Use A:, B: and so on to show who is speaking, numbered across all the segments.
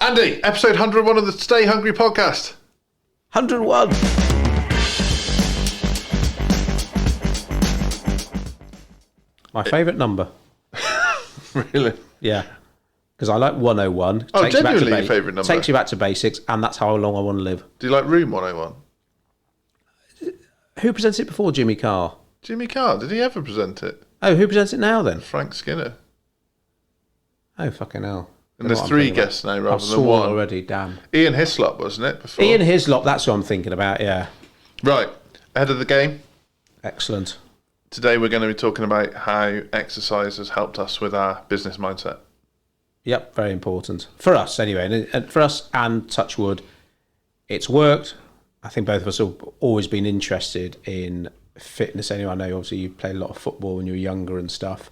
A: Andy, episode 101 of the Stay Hungry podcast.
B: 101. My favourite number.
A: Really?
B: Yeah. Because I like 101.
A: Oh, genuinely your favourite number?
B: Takes you back to basics, and that's how long I want to live.
A: Do you like Room 101?
B: Who presents it before Jimmy Carr?
A: Jimmy Carr, did he ever present it?
B: Oh, who presents it now then?
A: Frank Skinner.
B: Oh, fucking hell.
A: And there's 3 guests now rather than 1.
B: Already, damn.
A: Ian Hislop, wasn't it, before?
B: Ian Hislop, that's what I'm thinking about, yeah.
A: Right, ahead of the game.
B: Excellent.
A: Today we're going to be talking about how exercise has helped us with our business mindset.
B: Yep, very important. For us, anyway. And for us, and touch wood, it's worked. I think both of us have always been interested in fitness. Anyway, I know obviously you played a lot of football when you were younger and stuff.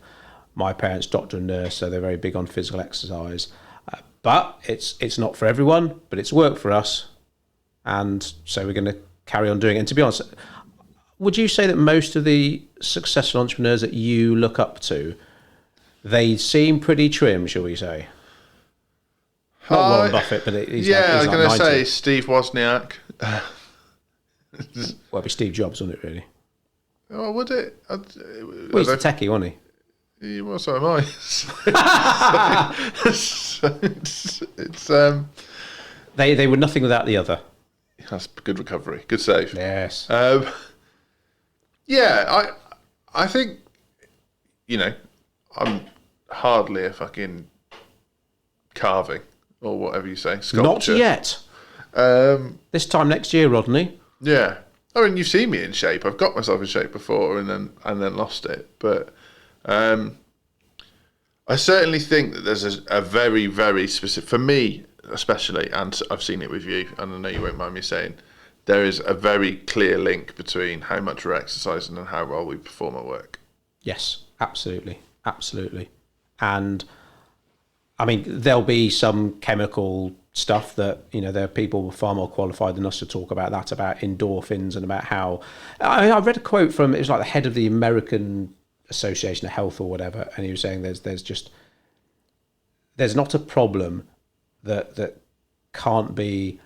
B: My parents, doctor and nurse, so they're very big on physical exercise. But it's not for everyone, but it's worked for us. And so we're going to carry on doing it. And to be honest, would you say that most of the successful entrepreneurs that you look up to, they seem pretty trim, shall we say? Not Warren Buffett, but he's
A: I was going to
B: 90.
A: say Steve Wozniak.
B: Well, it'd be Steve Jobs, wouldn't it, really?
A: Oh, would it?
B: Well, he's the techie, wasn't he?
A: Well, so am I.
B: They were nothing without the other.
A: That's good recovery. Good save.
B: Yes.
A: I think, I'm hardly a fucking carving or whatever you say, sculpture.
B: Not yet. This time next year, Rodney.
A: Yeah. I mean, you've seen me in shape. I've got myself in shape before and then lost it. But I certainly think that there's a very, very specific, for me especially, and I've seen it with you, and I know you won't mind me saying, there is a very clear link between how much we're exercising and how well we perform at work.
B: Yes, absolutely. Absolutely. And I mean, there'll be some chemical stuff that, there are people far more qualified than us to talk about that, about endorphins and about how... I read a quote from, it was like the head of the American Association of Health or whatever, and he was saying there's not a problem that can't be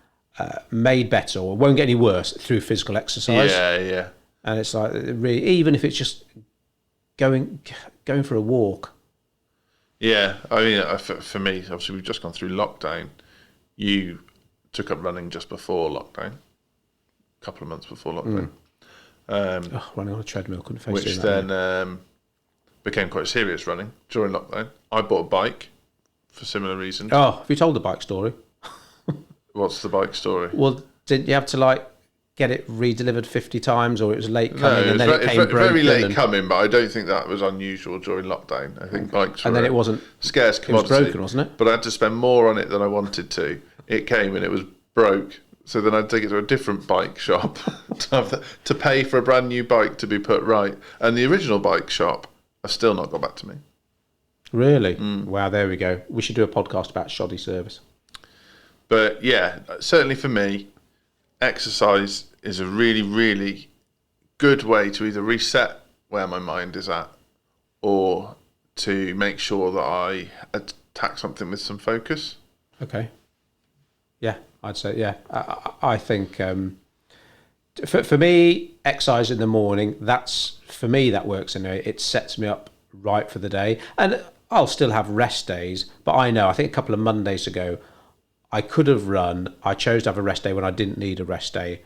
B: made better or won't get any worse through physical exercise.
A: Yeah.
B: And it's like, really, even if it's just going for a walk.
A: Yeah, I mean, for me, obviously we've just gone through lockdown. You took up running just before lockdown, a couple of months before lockdown.
B: Running on a treadmill, couldn't face
A: which then became quite serious running during lockdown. I bought a bike for similar reasons.
B: Oh, have you told the bike story?
A: What's the bike story?
B: Well, didn't you have to get it redelivered 50 times, or it was late coming
A: No,
B: and then it came broken?
A: Very late coming, but I don't think that was unusual during lockdown. I think bikes were
B: and then it wasn't
A: scarce commodity.
B: It was broken, wasn't it?
A: But I had to spend more on it than I wanted to. It came and it was broke, so then I'd take it to a different bike shop to pay for a brand new bike to be put right. And the original bike shop have still not got back to me.
B: Really? Wow, there we go. We should do a podcast about shoddy service.
A: But yeah, certainly for me, exercise is a really, really good way to either reset where my mind is at or to make sure that I attack something with some focus.
B: Okay. Yeah, I'd say, yeah. I think for me, exercise in the morning, for me, that works anyway. It sets me up right for the day. And I'll still have rest days, but I think a couple of Mondays ago, I could have run. I chose to have a rest day when I didn't need a rest day,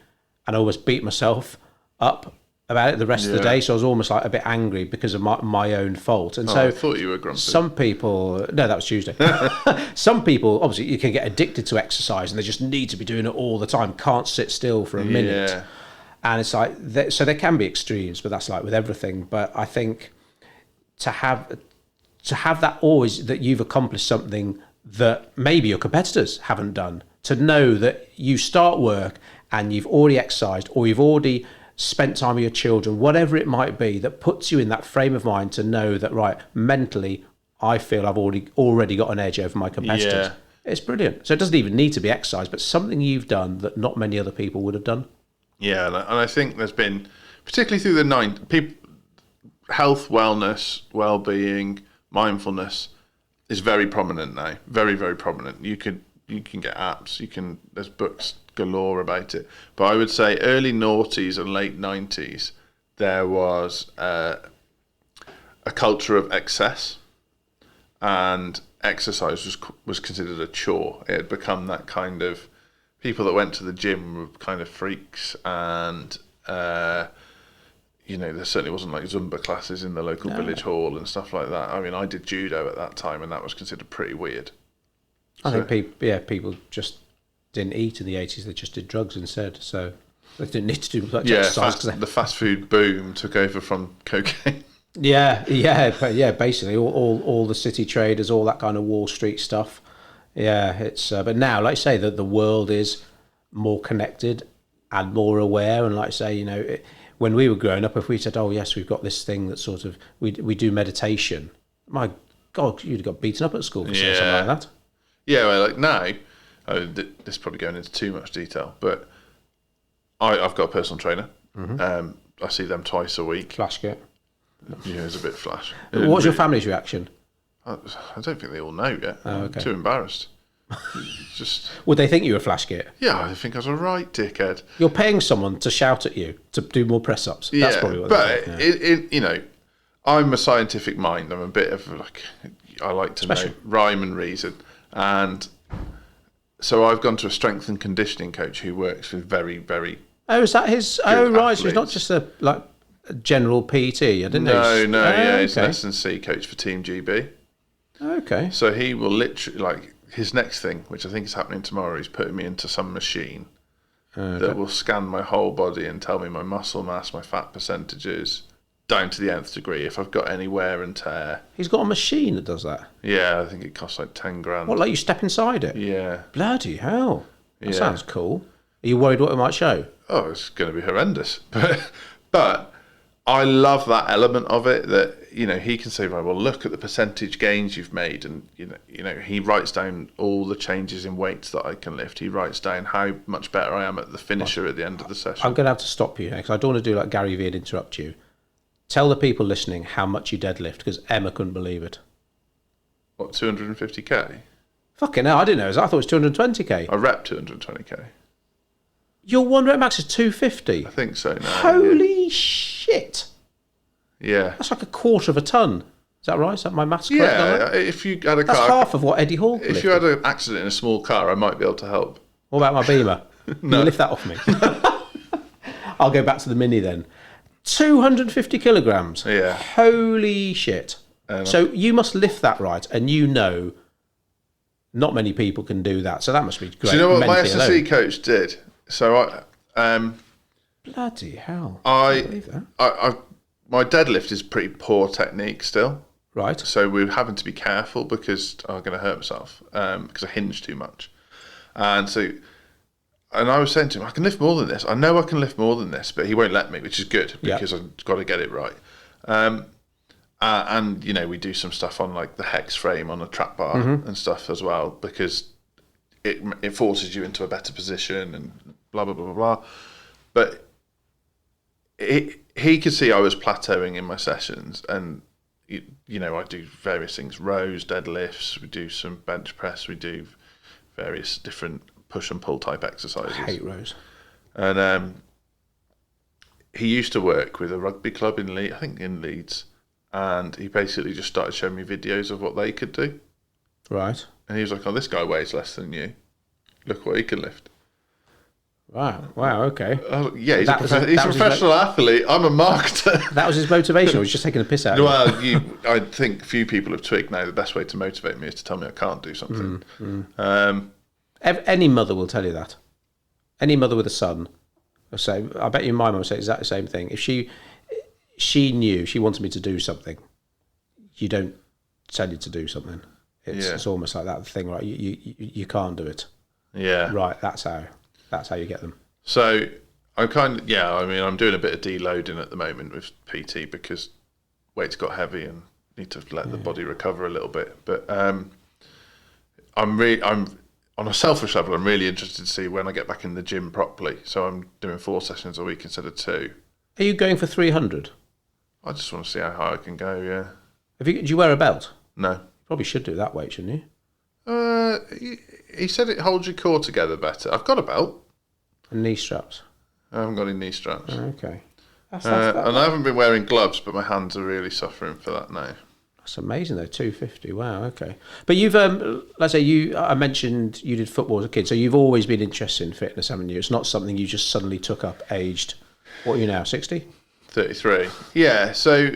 B: and I almost beat myself up about it the rest of the day. So I was almost a bit angry because of my own fault. And so
A: I thought you were grumpy.
B: Some people, no, that was Tuesday. Some people, obviously, you can get addicted to exercise and they just need to be doing it all the time. Can't sit still for a minute.
A: Yeah.
B: And it's so there can be extremes, but that's like with everything. But I think to have that always, that you've accomplished something that maybe your competitors haven't done, to know that you start work and you've already exercised or you've already spent time with your children, whatever it might be, that puts you in that frame of mind to know that, right, mentally, I feel I've already got an edge over my competitors.
A: Yeah.
B: It's brilliant. So it doesn't even need to be exercise, but something you've done that not many other people would have done. Yeah,
A: and I think there's been, particularly through the health, wellness, well-being, mindfulness is very prominent now. Very, very prominent. You could you can get apps. There's books galore about it. But I would say early noughties and late 90s, there was a culture of excess, and exercise was considered a chore. It had become that kind of people that went to the gym were kind of freaks, and there certainly wasn't like Zumba classes in the local village hall and stuff like that. I mean, I did judo at that time, and that was considered pretty weird.
B: I think people just didn't eat in the 80s; they just did drugs instead. So they didn't need to do much exercise.
A: The fast food boom took over from cocaine.
B: Yeah. Basically, all the city traders, all that kind of Wall Street stuff. Yeah, it's. But now, like I say, that the world is more connected and more aware. And like I say, when we were growing up, if we said, "Oh yes, we've got this thing that sort of we do meditation," my God, you'd have got beaten up at school for saying something like that.
A: Yeah, well, like now, this is probably going into too much detail, but I've got a personal trainer. Mm-hmm. I see them twice a week.
B: Flash kit.
A: Yeah, it's a bit flash.
B: What's your family's reaction?
A: I don't think they all know yet.
B: Oh, okay.
A: I'm too embarrassed.
B: Would they think you were a flash kit?
A: Yeah, I think I was a right dickhead.
B: You're paying someone to shout at you to do more press ups.
A: Yeah,
B: that's probably what
A: but I'm a scientific mind. I'm a bit of I like to know rhyme and reason, and so I've gone to a strength and conditioning coach who works with very, very.
B: Oh, is that his? Oh, right. Athletes. So he's not just a general PT. I didn't know.
A: No, he's an S&C coach for Team GB.
B: Okay.
A: So he will literally his next thing, which I think is happening tomorrow, is putting me into some machine that will scan my whole body and tell me my muscle mass, my fat percentages, down to the nth degree. If I've got any wear and tear.
B: He's got a machine that does that.
A: Yeah, I think it costs like 10 grand.
B: What, like you step inside it?
A: Yeah.
B: Bloody hell! That sounds cool. Are you worried what it might show?
A: Oh, it's going to be horrendous, but I love that element of it, that he can say, right, well, look at the percentage gains you've made, and he writes down all the changes in weights that I can lift. He writes down how much better I am at the finisher at the end of the session.
B: I'm going to have to stop you because I don't want to do like Gary Vee and interrupt you. Tell the people listening how much you deadlift, because Emma couldn't believe it.
A: What, 250k?
B: Fucking hell, I didn't know. I thought it was 220k.
A: I rep 220k.
B: Your one rep max is 250.
A: I think so now.
B: Holy shit!
A: Yeah,
B: that's like a quarter of a ton. Is that right? Is that my maths correct?
A: Yeah, if you had a car,
B: that's half of what Eddie Hall.
A: If you had an accident in a small car, I might be able to help.
B: What about my Beamer?
A: No.
B: You lift that off me. I'll go back to the Mini then. 250 kilograms.
A: Yeah.
B: Holy shit! So you must lift that right, and not many people can do that. So that must be great.
A: Do you know what my S&C coach did? So
B: bloody hell!
A: I my deadlift is pretty poor technique still.
B: Right.
A: So we're having to be careful because I'm going to hurt myself because I hinge too much. And I was saying to him, I can lift more than this. I know I can lift more than this, but he won't let me, which is good because I've got to get it right. And we do some stuff on like the hex frame on a trap bar and stuff as well, because it forces you into a better position and blah, blah, blah, blah, blah. But he could see I was plateauing in my sessions, and I do various things, rows, deadlifts, we do some bench press, we do various different push and pull type exercises.
B: I hate rows.
A: And he used to work with a rugby club in Leeds, and he basically just started showing me videos of what they could do.
B: Right.
A: And he was like, oh, this guy weighs less than you. Look what he can lift.
B: Wow, okay.
A: Yeah, he's a professional athlete. I'm a marketer.
B: That was his motivation, or was he just taking a piss out of
A: Well, I think few people have twigged now the best way to motivate me is to tell me I can't do something.
B: Any mother will tell you that. Any mother with a son will say, I bet you my mum would say exactly the same thing. If she knew she wanted me to do something, you don't tell you to do something. It's almost like that thing, right? You can't do it.
A: Yeah.
B: Right, that's how you get them.
A: So I'm I'm doing a bit of deloading at the moment with PT because weight's got heavy and need to let the body recover a little bit. But I'm on a selfish level, I'm really interested to see when I get back in the gym properly. So I'm doing 4 sessions a week instead of 2.
B: Are you going for 300?
A: I just want to see how high I can go, yeah.
B: Do you wear a belt?
A: No.
B: Probably should do that weight, shouldn't you?
A: he said it holds your core together better. I've got a belt.
B: And knee straps.
A: I haven't got any knee straps.
B: Okay.
A: And I haven't been wearing gloves, but my hands are really suffering for that now.
B: That's amazing though, 250. Wow, okay. But you've, let's say I mentioned you did football as a kid, so you've always been interested in fitness, haven't you? It's not something you just suddenly took up aged, what are you now, 60?
A: 33. Yeah, so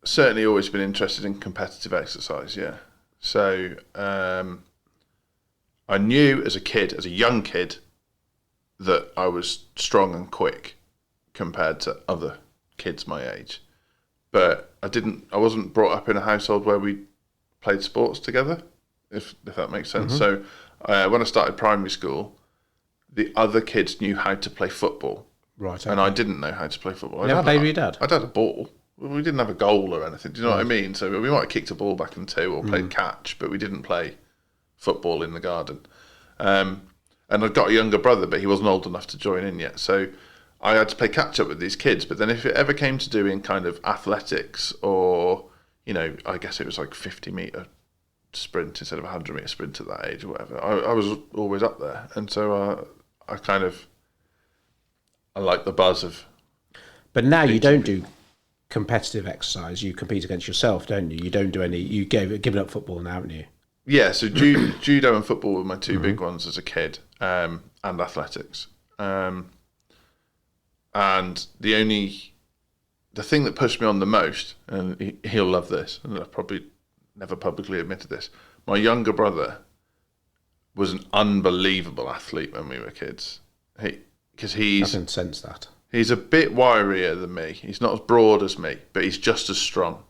A: certainly always been interested in competitive exercise, yeah. So I knew as a young kid, that I was strong and quick compared to other kids my age. But I wasn't brought up in a household where we played sports together, if that makes sense. So when I started primary school, the other kids knew how to play football.
B: Right. Okay.
A: And I didn't know how to play football.
B: You never played with your dad?
A: I'd had a ball. We didn't have a goal or anything. Do you know what I mean? So we might have kicked a ball back in two or played catch, but we didn't play football in the garden. And I've got a younger brother, but he wasn't old enough to join in yet. So I had to play catch up with these kids. But then if it ever came to doing kind of athletics or, I guess it was like 50-metre sprint instead of a 100-metre sprint at that age or whatever, I was always up there. And so I like the buzz of...
B: But now you don't do competitive exercise. You compete against yourself, don't you? You don't do any... You've given up football now, haven't you?
A: Yeah, so judo and football were my two big ones as a kid, and athletics. And the thing that pushed me on the most, and he'll love this, and I've probably never publicly admitted this, my younger brother was an unbelievable athlete when we were kids. I
B: can sense that.
A: He's a bit wirier than me. He's not as broad as me, but he's just as strong.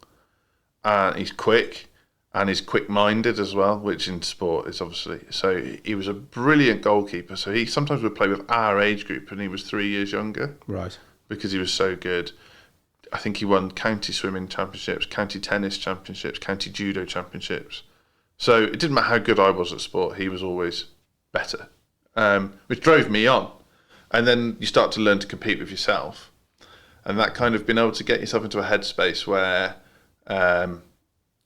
A: And he's quick. And he's quick-minded as well, which in sport is obviously... So he was a brilliant goalkeeper. So he sometimes would play with our age group, and he was 3 years younger.
B: Right.
A: Because he was so good. I think he won county swimming championships, county tennis championships, county judo championships. So it didn't matter how good I was at sport, he was always better, which drove me on. And then you start to learn to compete with yourself. And that kind of being able to get yourself into a headspace where...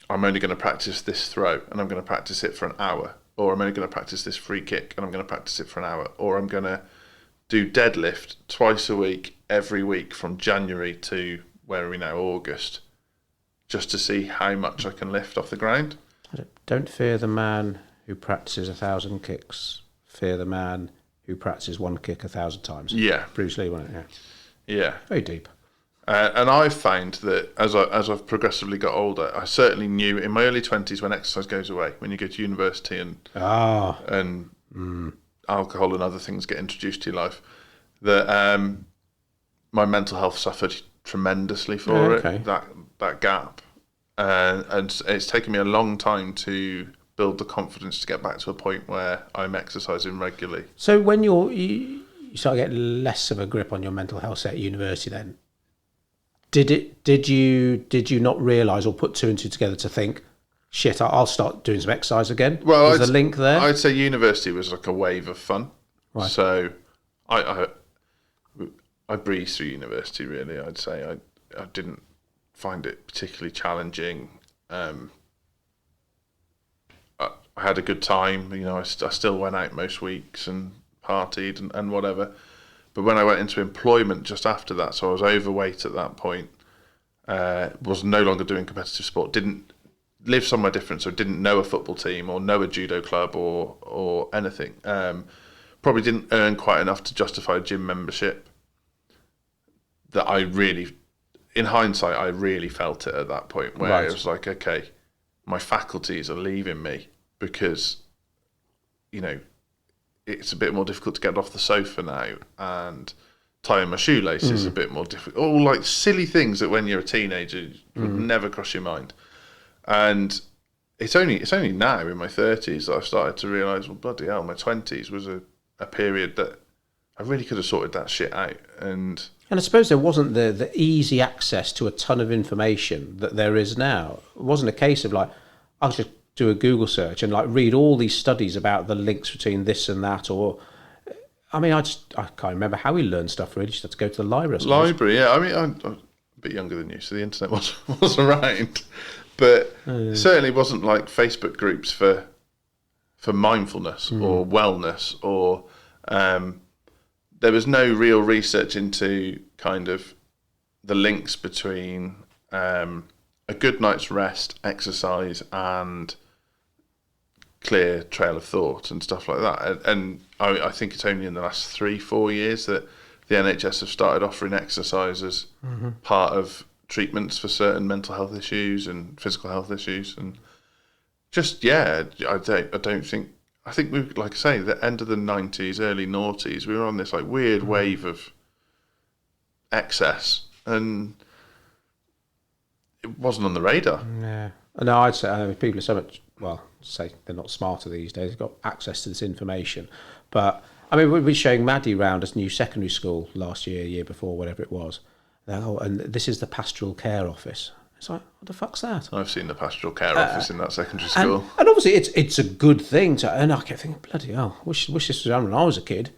A: I'm only going to practice this throw and I'm going to practice it for an hour, or I'm only going to practice this free kick and I'm going to practice it for an hour, or I'm going to do deadlift twice a week, every week from January to where are we now, August, just to see how much I can lift off the ground.
B: Don't fear the man who practices 1,000 kicks. Fear the man who practices one kick 1,000 times.
A: Yeah.
B: Bruce Lee, wasn't it?
A: Yeah.
B: Very deep.
A: And I've found that as I've progressively got older, I certainly knew in my early 20s when exercise goes away, when you go to university and alcohol and other things get introduced to your life, that my mental health suffered tremendously for it, that gap. And it's taken me a long time to build the confidence to get back to a point where I'm exercising regularly.
B: So when you start to get less of a grip on your mental health at university then, Did you not realise or put two and two together to think, shit, I'll start doing some exercise again?
A: Well,
B: there's a link there.
A: I'd say university was like a wave of fun. Right. So I breezed through university. Really, I'd say I didn't find it particularly challenging. I had a good time. I still went out most weeks and partied and whatever. But when I went into employment just after that, so I was overweight at that point, was no longer doing competitive sport, didn't live somewhere different, so didn't know a football team or know a judo club or anything. Probably didn't earn quite enough to justify a gym membership. That in hindsight, I really felt it at that point where it was like, okay, my faculties are leaving me because, it's a bit more difficult to get off the sofa now, and tying my shoelace is a bit more difficult. All like silly things that when you're a teenager would never cross your mind. And it's only now in my 30s that I've started to realise, well, bloody hell, my 20s was a period that I really could have sorted that shit out. And
B: I suppose there wasn't the easy access to a ton of information that there is now. It wasn't a case of like, I'll just do a Google search and like read all these studies about the links between this and that, or I can't remember how we learned stuff really. Just had to go to the library.
A: Library, yeah. I mean, I'm a bit younger than you, so the internet was around, but certainly wasn't like Facebook groups for for mindfulness or wellness, or there was no real research into kind of the links between a good night's rest, exercise, and clear trail of thought and stuff like that. And I think it's only in the last 3-4 years that the NHS have started offering exercise as part of treatments for certain mental health issues and physical health issues. And just, I think we, like I say, the end of the 90s, early noughties, we were on this like weird wave of excess, and it wasn't on the radar.
B: Yeah. No, I'd say people are so much, say they're not smarter these days, they've got access to this information. But, I mean, we were showing Maddie around this new secondary school last year before, whatever it was. And this is the Pastoral Care office. It's like, what the fuck's that?
A: I've seen the Pastoral Care office in that secondary school.
B: And obviously it's a good thing and I kept thinking, bloody hell, wish this was around when I was a kid.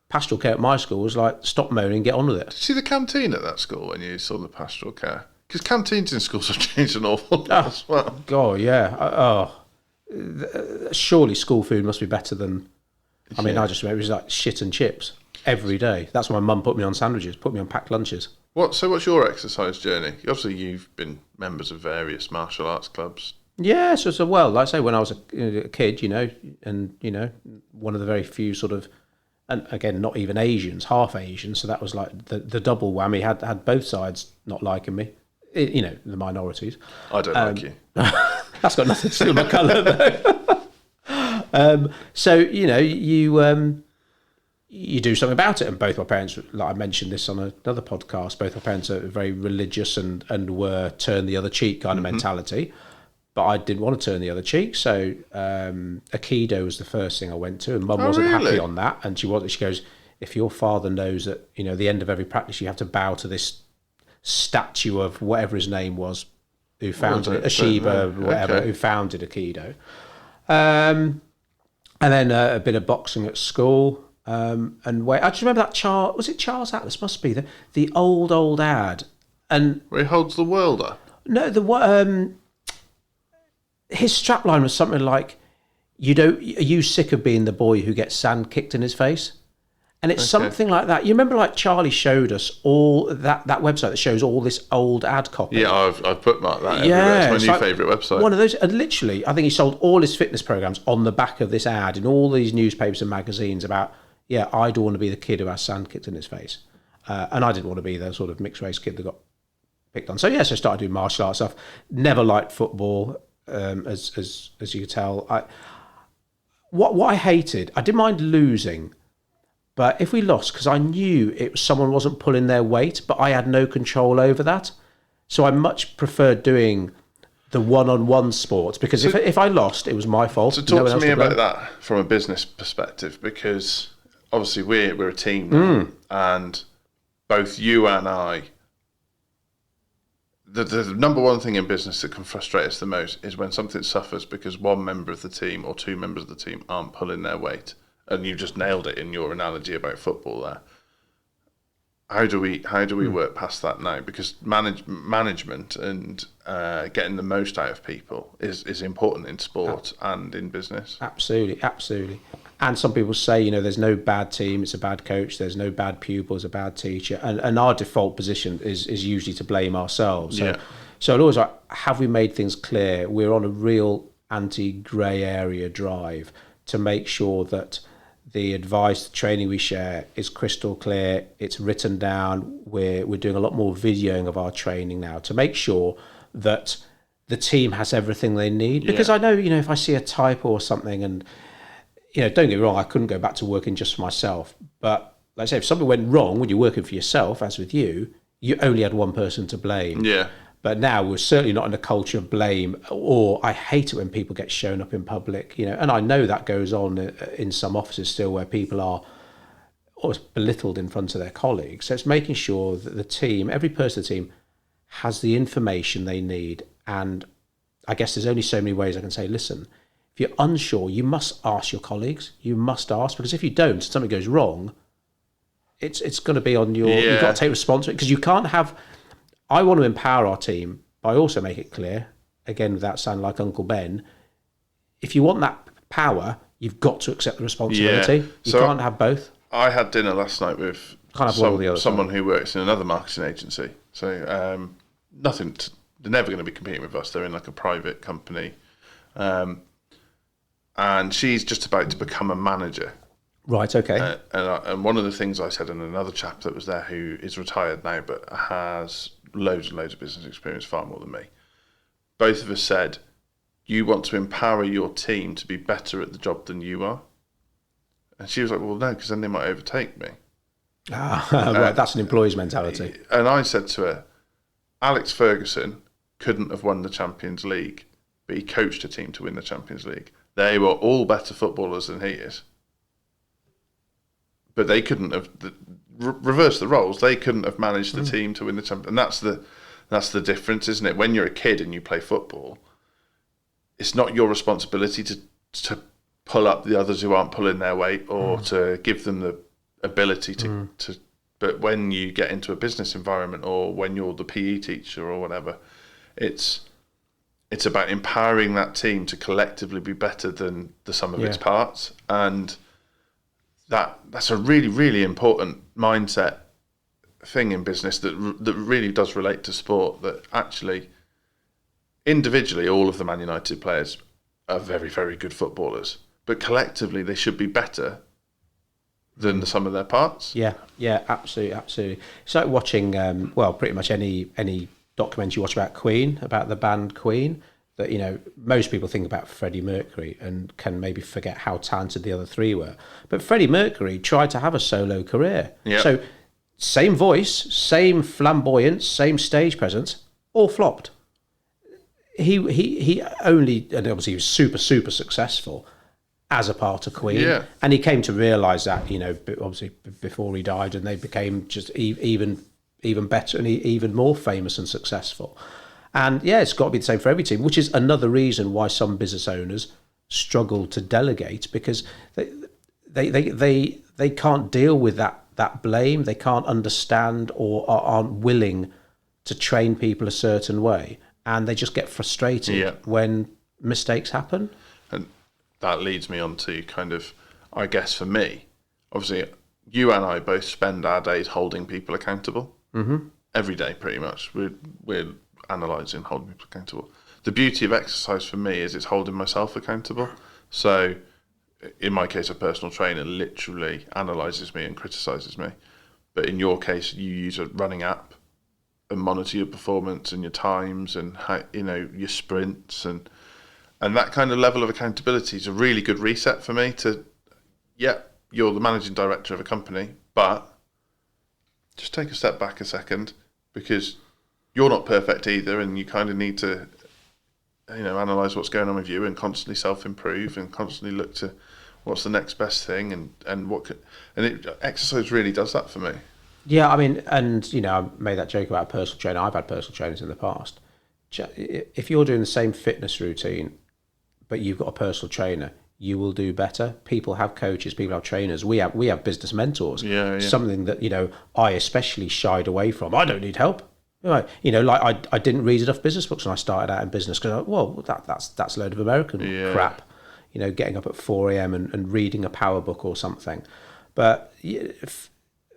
B: Pastoral Care at my school was like, stop moaning, get on with it.
A: Did you see the canteen at that school when you saw the Pastoral Care? Because canteens in schools have changed an awful lot as well.
B: God, yeah. Surely school food must be better than... I mean, I just remember it was like shit and chips every day. That's why my mum put me on sandwiches, put me on packed lunches.
A: So what's your exercise journey? Obviously, you've been members of various martial arts clubs.
B: Yeah, so like I say, when I was a kid, and, one of the very few sort of, and again, not even Asians, half Asians, so that was like the double whammy, had both sides not liking me, the minorities.
A: I don't like you.
B: That's got nothing to do with my colour, though. So, you do something about it. And both my parents, like I mentioned this on another podcast, both my parents are very religious and were turn the other cheek kind of mentality. But I didn't want to turn the other cheek. So Aikido was the first thing I went to. And Mum wasn't happy on that. And she goes, if your father knows that, at the end of every practice, you have to bow to this statue of whatever his name was, who founded it, Ashiba, whatever, who founded Aikido. And then a bit of boxing at school. I just remember that was it Charles Atlas? Must be the old ad, and
A: where he holds the world up.
B: No, his strapline was something like, are you sick of being the boy who gets sand kicked in his face? And it's something like that. You remember, like Charlie showed us all that website that shows all this old ad copy.
A: Yeah, I've bookmarked that. Yeah, it's my new favourite website.
B: One of those, and literally, I think he sold all his fitness programs on the back of this ad in all these newspapers and magazines about, I don't want to be the kid who has sand kicked in his face, and I didn't want to be the sort of mixed race kid that got picked on. So I started doing martial arts stuff. Never liked football, as you could tell. What I hated, I didn't mind losing. But if we lost, because I knew someone wasn't pulling their weight, but I had no control over that. So I much preferred doing the one-on-one sports, because if I lost, it was my fault.
A: So talk to me about that from a business perspective, because obviously we're a team now, and both you and I, the number one thing in business that can frustrate us the most is when something suffers because one member of the team or two members of the team aren't pulling their weight. And you just nailed it in your analogy about football there. How do we work past that now? Because management and getting the most out of people is important in sport and in business.
B: Absolutely. And some people say, there's no bad team, it's a bad coach. There's no bad pupil, it's a bad teacher. And our default position is usually to blame ourselves. So I'd always like, have we made things clear? We're on a real anti-grey area drive to make sure that the advice, the training we share is crystal clear. It's written down. We're doing a lot more videoing of our training now to make sure that the team has everything they need. Because I know, if I see a typo or something, and don't get me wrong, I couldn't go back to working just for myself. But like I say, if something went wrong when you're working for yourself, as with you only had one person to blame. Yeah. But now we're certainly not in a culture of blame, or I hate it when people get shown up in public, and I know that goes on in some offices still where people are always belittled in front of their colleagues. So it's making sure that the team, every person in the team, has the information they need. And I guess there's only so many ways I can say, listen, if you're unsure, you must ask your colleagues. You must ask, because if you don't, something goes wrong, it's going to be on your, you've got to take responsibility, because you can't have... I want to empower our team, but I also make it clear, again, without sounding like Uncle Ben, if you want that power, you've got to accept the responsibility.
A: Yeah.
B: You
A: So
B: can't have both.
A: I had dinner last night with
B: Can't have one or the other.
A: someone who works in another marketing agency. So they're never going to be competing with us. They're in like a private company. And she's just about to become a manager.
B: Right, okay.
A: And one of the things I said, and another chap that was there who is retired now but has loads and loads of business experience, far more than me. Both of us said, you want to empower your team to be better at the job than you are. And she was like, well, no, because then they might overtake me.
B: Right, that's an employee's mentality.
A: And I said to her, Alex Ferguson couldn't have won the Champions League, but he coached a team to win the Champions League. They were all better footballers than he is. But they couldn't have reversed the roles. They couldn't have managed the team to win the Champions. And that's the difference, isn't it? When you're a kid and you play football, it's not your responsibility to pull up the others who aren't pulling their weight, or to give them the ability to. But when you get into a business environment, or when you're the PE teacher or whatever, it's about empowering that team to collectively be better than the sum of its parts. And that's a really, really important mindset thing in business that really does relate to sport, that actually individually all of the Man United players are very, very good footballers, but collectively they should be better than the sum of their parts.
B: Yeah, absolutely. It's like watching, pretty much any documentary you watch about Queen, about the band Queen, that, most people think about Freddie Mercury and can maybe forget how talented the other three were. But Freddie Mercury tried to have a solo career.
A: Yep.
B: So same voice, same flamboyance, same stage presence, all flopped. He only, and obviously he was super, super successful as a part of Queen.
A: Yeah.
B: And he came to realise that, obviously before he died, and they became just even better and even more famous and successful. And it's got to be the same for every team, which is another reason why some business owners struggle to delegate, because they can't deal with that blame. They can't understand or aren't willing to train people a certain way, and they just get frustrated when mistakes happen.
A: And that leads me on to kind of, I guess for me, obviously you and I both spend our days holding people accountable. Every day pretty much. We're analysing, holding people accountable. The beauty of exercise for me is it's holding myself accountable. So in my case, a personal trainer literally analyses me and criticises me. But in your case, you use a running app and monitor your performance and your times and how, your sprints, and that kind of level of accountability is a really good reset for me to, you're the managing director of a company, but just take a step back a second, because you're not perfect either, and you kind of need to, analyse what's going on with you and constantly self-improve and constantly look to what's the next best thing and exercise really does that for me.
B: Yeah, I mean, and I made that joke about a personal trainer. I've had personal trainers in the past. If you're doing the same fitness routine, but you've got a personal trainer, you will do better. People have coaches, people have trainers. We have business mentors.
A: Yeah.
B: Something that I especially shied away from. I don't need help. Like I didn't read enough business books when I started out in business, because that's a load of American crap. Getting up at 4 a.m. and reading a power book or something. But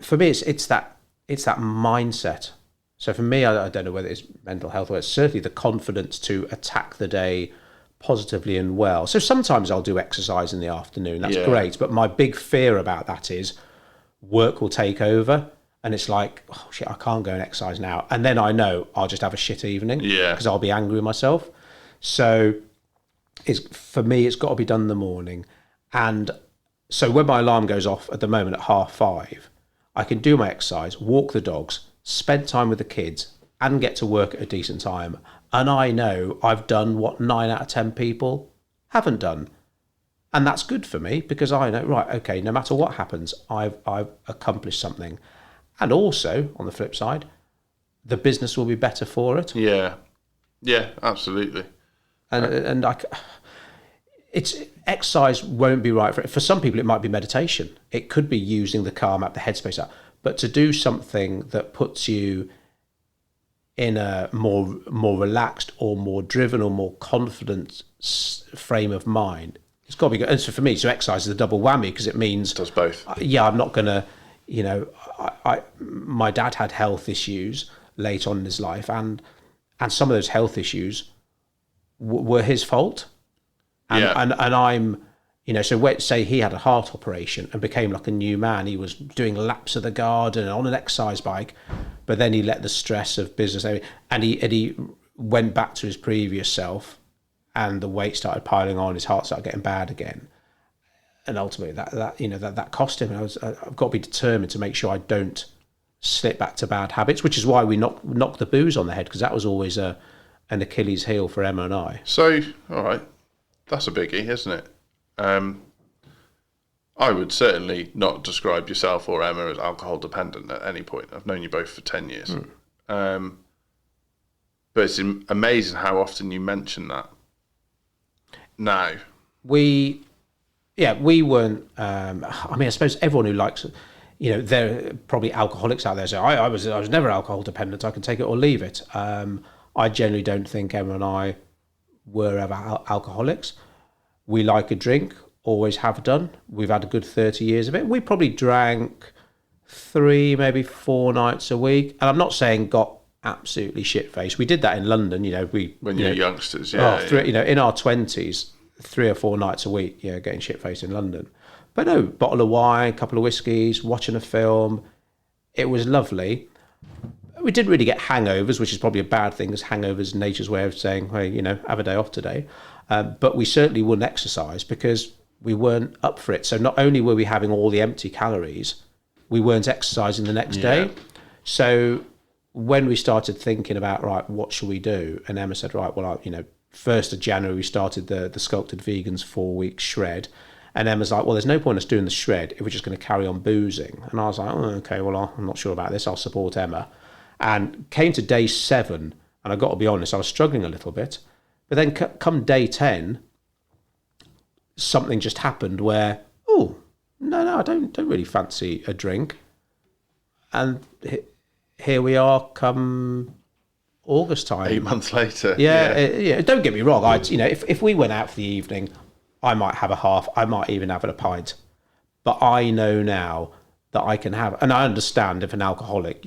B: for me, it's that mindset. So for me, I don't know whether it's mental health, or it's certainly the confidence to attack the day positively and well. So sometimes I'll do exercise in the afternoon. That's great. But my big fear about that is work will take over. And it's like, oh shit, I can't go and exercise now. And then I know I'll just have a shit evening because I'll be angry with myself. So for me, it's got to be done in the morning. And so when my alarm goes off at the moment at 5:30, I can do my exercise, walk the dogs, spend time with the kids, and get to work at a decent time. And I know I've done what 9 out of 10 people haven't done. And that's good for me, because I know, right, okay, no matter what happens, I've accomplished something. And also, on the flip side, the business will be better for it.
A: Yeah, absolutely.
B: And it's exercise won't be right for it. For some people, it might be meditation. It could be using the Calm app, the Headspace app. But to do something that puts you in a more relaxed or more driven or more confident frame of mind It's got to be good. And so for me, so exercise is a double whammy because it means
A: Does both.
B: Yeah, I'm not gonna, my dad had health issues late on in his life, and some of those health issues were his fault. And I'm, so say he had a heart operation and became like a new man. He was doing laps of the garden on an exercise bike, but then he let the stress of business, and he went back to his previous self, and the weight started piling on. His heart started getting bad again, and ultimately that cost him. And I've got to be determined to make sure I don't slip back to bad habits, which is why we knock the booze on the head, because that was always an Achilles heel for Emma and I.
A: So, all right, that's a biggie, isn't it? I would certainly not describe yourself or Emma as alcohol dependent at any point. I've known you both for 10 years. But it's amazing how often you mention that now.
B: We weren't, I suppose everyone who likes, there are probably alcoholics out there say, I was never alcohol dependent, I can take it or leave it. I generally don't think Emma and I were ever alcoholics. We like a drink, always have done. We've had a good 30 years of it. We probably drank 3, maybe 4 nights a week. And I'm not saying got absolutely shit-faced. We did that in London,
A: when you're youngsters,
B: in our 20s, 3 or 4 nights a week, getting shit-faced in London. But no, bottle of wine, a couple of whiskies, watching a film. It was lovely. We didn't really get hangovers, which is probably a bad thing, because hangovers nature's way of saying, hey, have a day off today. But we certainly wouldn't exercise because we weren't up for it. So not only were we having all the empty calories, we weren't exercising the next day. So when we started thinking about, right, what should we do? And Emma said, right, well, 1st of January, we started the Sculpted Vegans 4-week shred. And Emma's like, well, there's no point us doing the shred if we're just going to carry on boozing. And I was like, oh, okay, well, I'm not sure about this. I'll support Emma. And came to day 7, and I've got to be honest, I was struggling a little bit. But then come day 10, something just happened where, oh, no, I don't really fancy a drink. And here we are come August time.
A: 8 months later.
B: Yeah. Don't get me wrong. If we went out for the evening, I might have a half. I might even have a pint. But I know now that I can have, and I understand if an alcoholic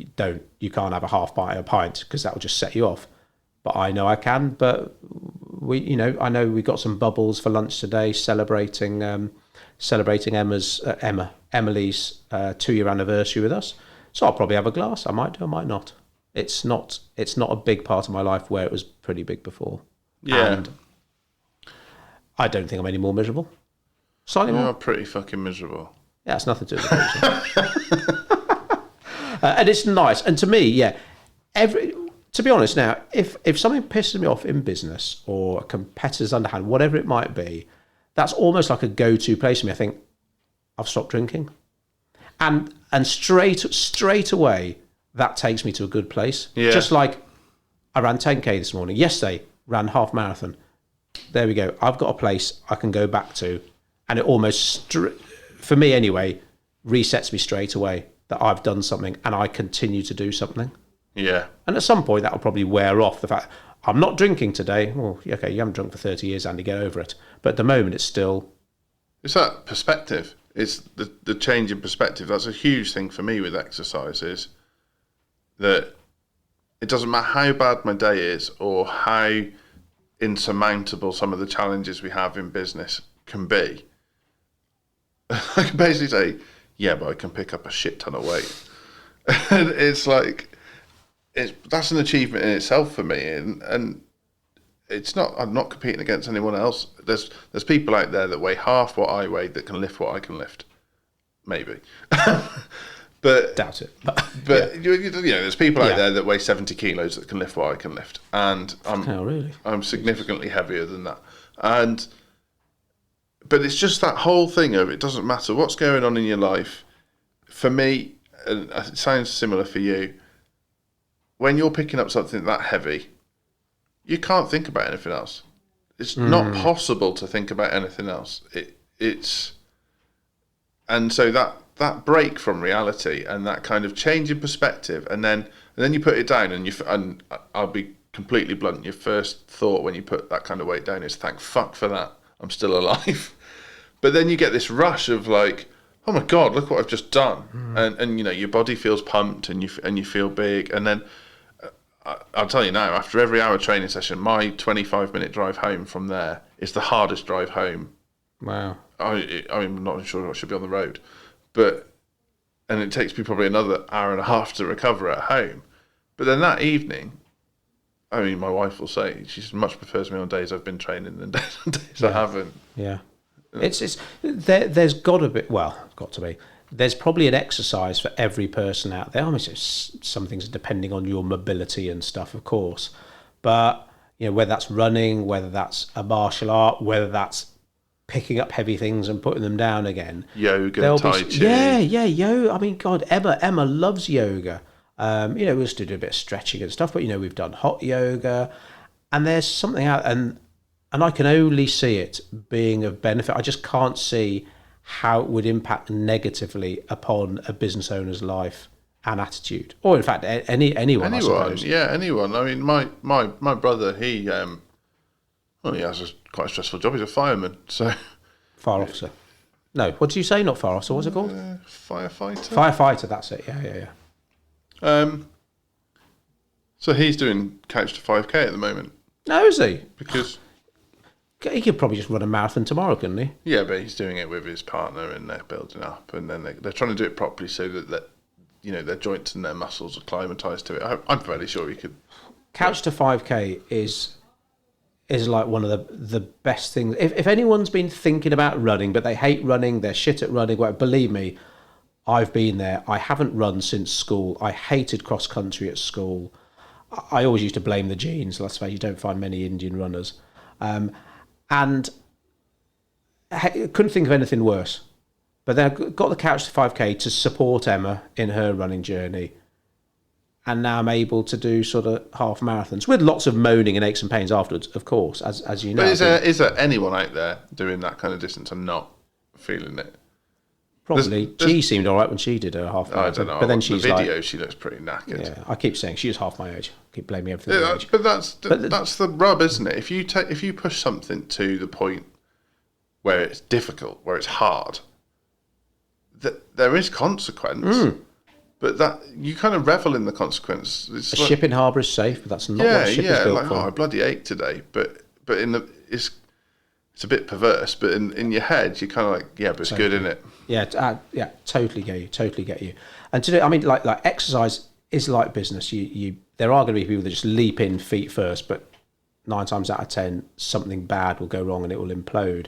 B: you can't have a half pint or a pint because that will just set you off. But I know I can. But I know we got some bubbles for lunch today, celebrating Emily's 2-year anniversary with us. So I'll probably have a glass. I might do, I might not. It's not a big part of my life where it was pretty big before.
A: Yeah.
B: And I don't think I'm any more miserable. Slightly more.
A: You're pretty fucking miserable.
B: Yeah, it's nothing to do with it. And it's nice. And to me, to be honest now, if something pisses me off in business or a competitor's underhand, whatever it might be, that's almost like a go-to place for me. I think, I've stopped drinking. And straight away, that takes me to a good place.
A: Yeah.
B: Just like I ran 10K this morning. Yesterday, ran half marathon. There we go. I've got a place I can go back to. And it almost, for me anyway, resets me straight away that I've done something and I continue to do something.
A: Yeah.
B: And at some point, that'll probably wear off. The fact, I'm not drinking today. Well, okay, you haven't drunk for 30 years, Andy, get over it. But at the moment, it's still...
A: It's that perspective. It's the change in perspective. That's a huge thing for me with exercise, is that it doesn't matter how bad my day is or how insurmountable some of the challenges we have in business can be. I can basically say, yeah, but I can pick up a shit ton of weight. And it's like, that's an achievement in itself for me. And it's not, I'm not competing against anyone else. There's people out there that weigh half what I weigh that can lift what I can lift. Maybe. But
B: doubt it.
A: But there's people out there that weigh 70 kilos that can lift what I can lift. And I'm significantly heavier than that. But it's just that whole thing of, it doesn't matter what's going on in your life. For me, and it sounds similar for you, when you're picking up something that heavy, you can't think about anything else. It's not possible to think about anything else. And so that break from reality and that kind of change in perspective, and then you put it down, and I'll be completely blunt, your first thought when you put that kind of weight down is, thank fuck for that, I'm still alive. But then you get this rush of like, oh my God, look what I've just done. And you know, your body feels pumped and you feel big. And then I'll tell you now, after every hour training session, my 25-minute drive home from there is the hardest drive home.
B: Wow.
A: I'm not sure I should be on the road. And it takes me probably another hour and a half to recover at home. But then that evening, I mean, my wife will say she much prefers me on days I've been training than days I haven't.
B: Yeah. There's got to be. There's probably an exercise for every person out there. I mean, some things are depending on your mobility and stuff, of course. But, you know, whether that's running, whether that's a martial art, whether that's picking up heavy things and putting them down again.
A: Yoga, Tai Chi.
B: Yoga. I mean, God, Emma loves yoga. You know, we used to do a bit of stretching and stuff, but, you know, we've done hot yoga. And there's something out, and I can only see it being of benefit. I just can't see how it would impact negatively upon a business owner's life and attitude, or in fact anyone. I suppose.
A: Yeah, anyone. I mean, my brother, he has quite a stressful job. He's a fireman, so
B: fire officer. No, what did you say? Not fire officer. What's it called?
A: Firefighter.
B: Firefighter. That's it. Yeah.
A: So he's doing couch to 5K at the moment.
B: No, is he?
A: Because
B: he could probably just run a marathon tomorrow, couldn't he?
A: Yeah, but he's doing it with his partner, and they're building up, and then they're trying to do it properly so that you know, their joints and their muscles are acclimatized to it. I'm fairly sure he could.
B: Couch to 5K is like one of the best things. If anyone's been thinking about running, but they hate running, they're shit at running, well, believe me, I've been there. I haven't run since school. I hated cross country at school. I always used to blame the genes. Let's say you don't find many Indian runners. And I couldn't think of anything worse. But then I got the couch to 5K to support Emma in her running journey. And now I'm able to do sort of half marathons with lots of moaning and aches and pains afterwards, of course, as you know.
A: But is there anyone out there doing that kind of distance and not feeling it?
B: Probably. She seemed all right when she did her half marathon.
A: I don't know.
B: But then she's
A: the video, she looks pretty knackered.
B: Yeah, I keep saying she's half my age. I keep blaming everything on age.
A: But that's the rub, isn't it? If you push something to the point where it's difficult, where it's hard, that there is consequence. But that you kind of revel in the consequence. It's
B: a shipping harbour is safe, but that's not what a ship is built for.
A: I bloody ache today. But it's a bit perverse. But in your head, you're kind of like, yeah, but it's good, isn't it?
B: Yeah, totally get you. And to do, I mean, like exercise is like business. There are going to be people that just leap in feet first, but 9 times out of 10, something bad will go wrong and it will implode.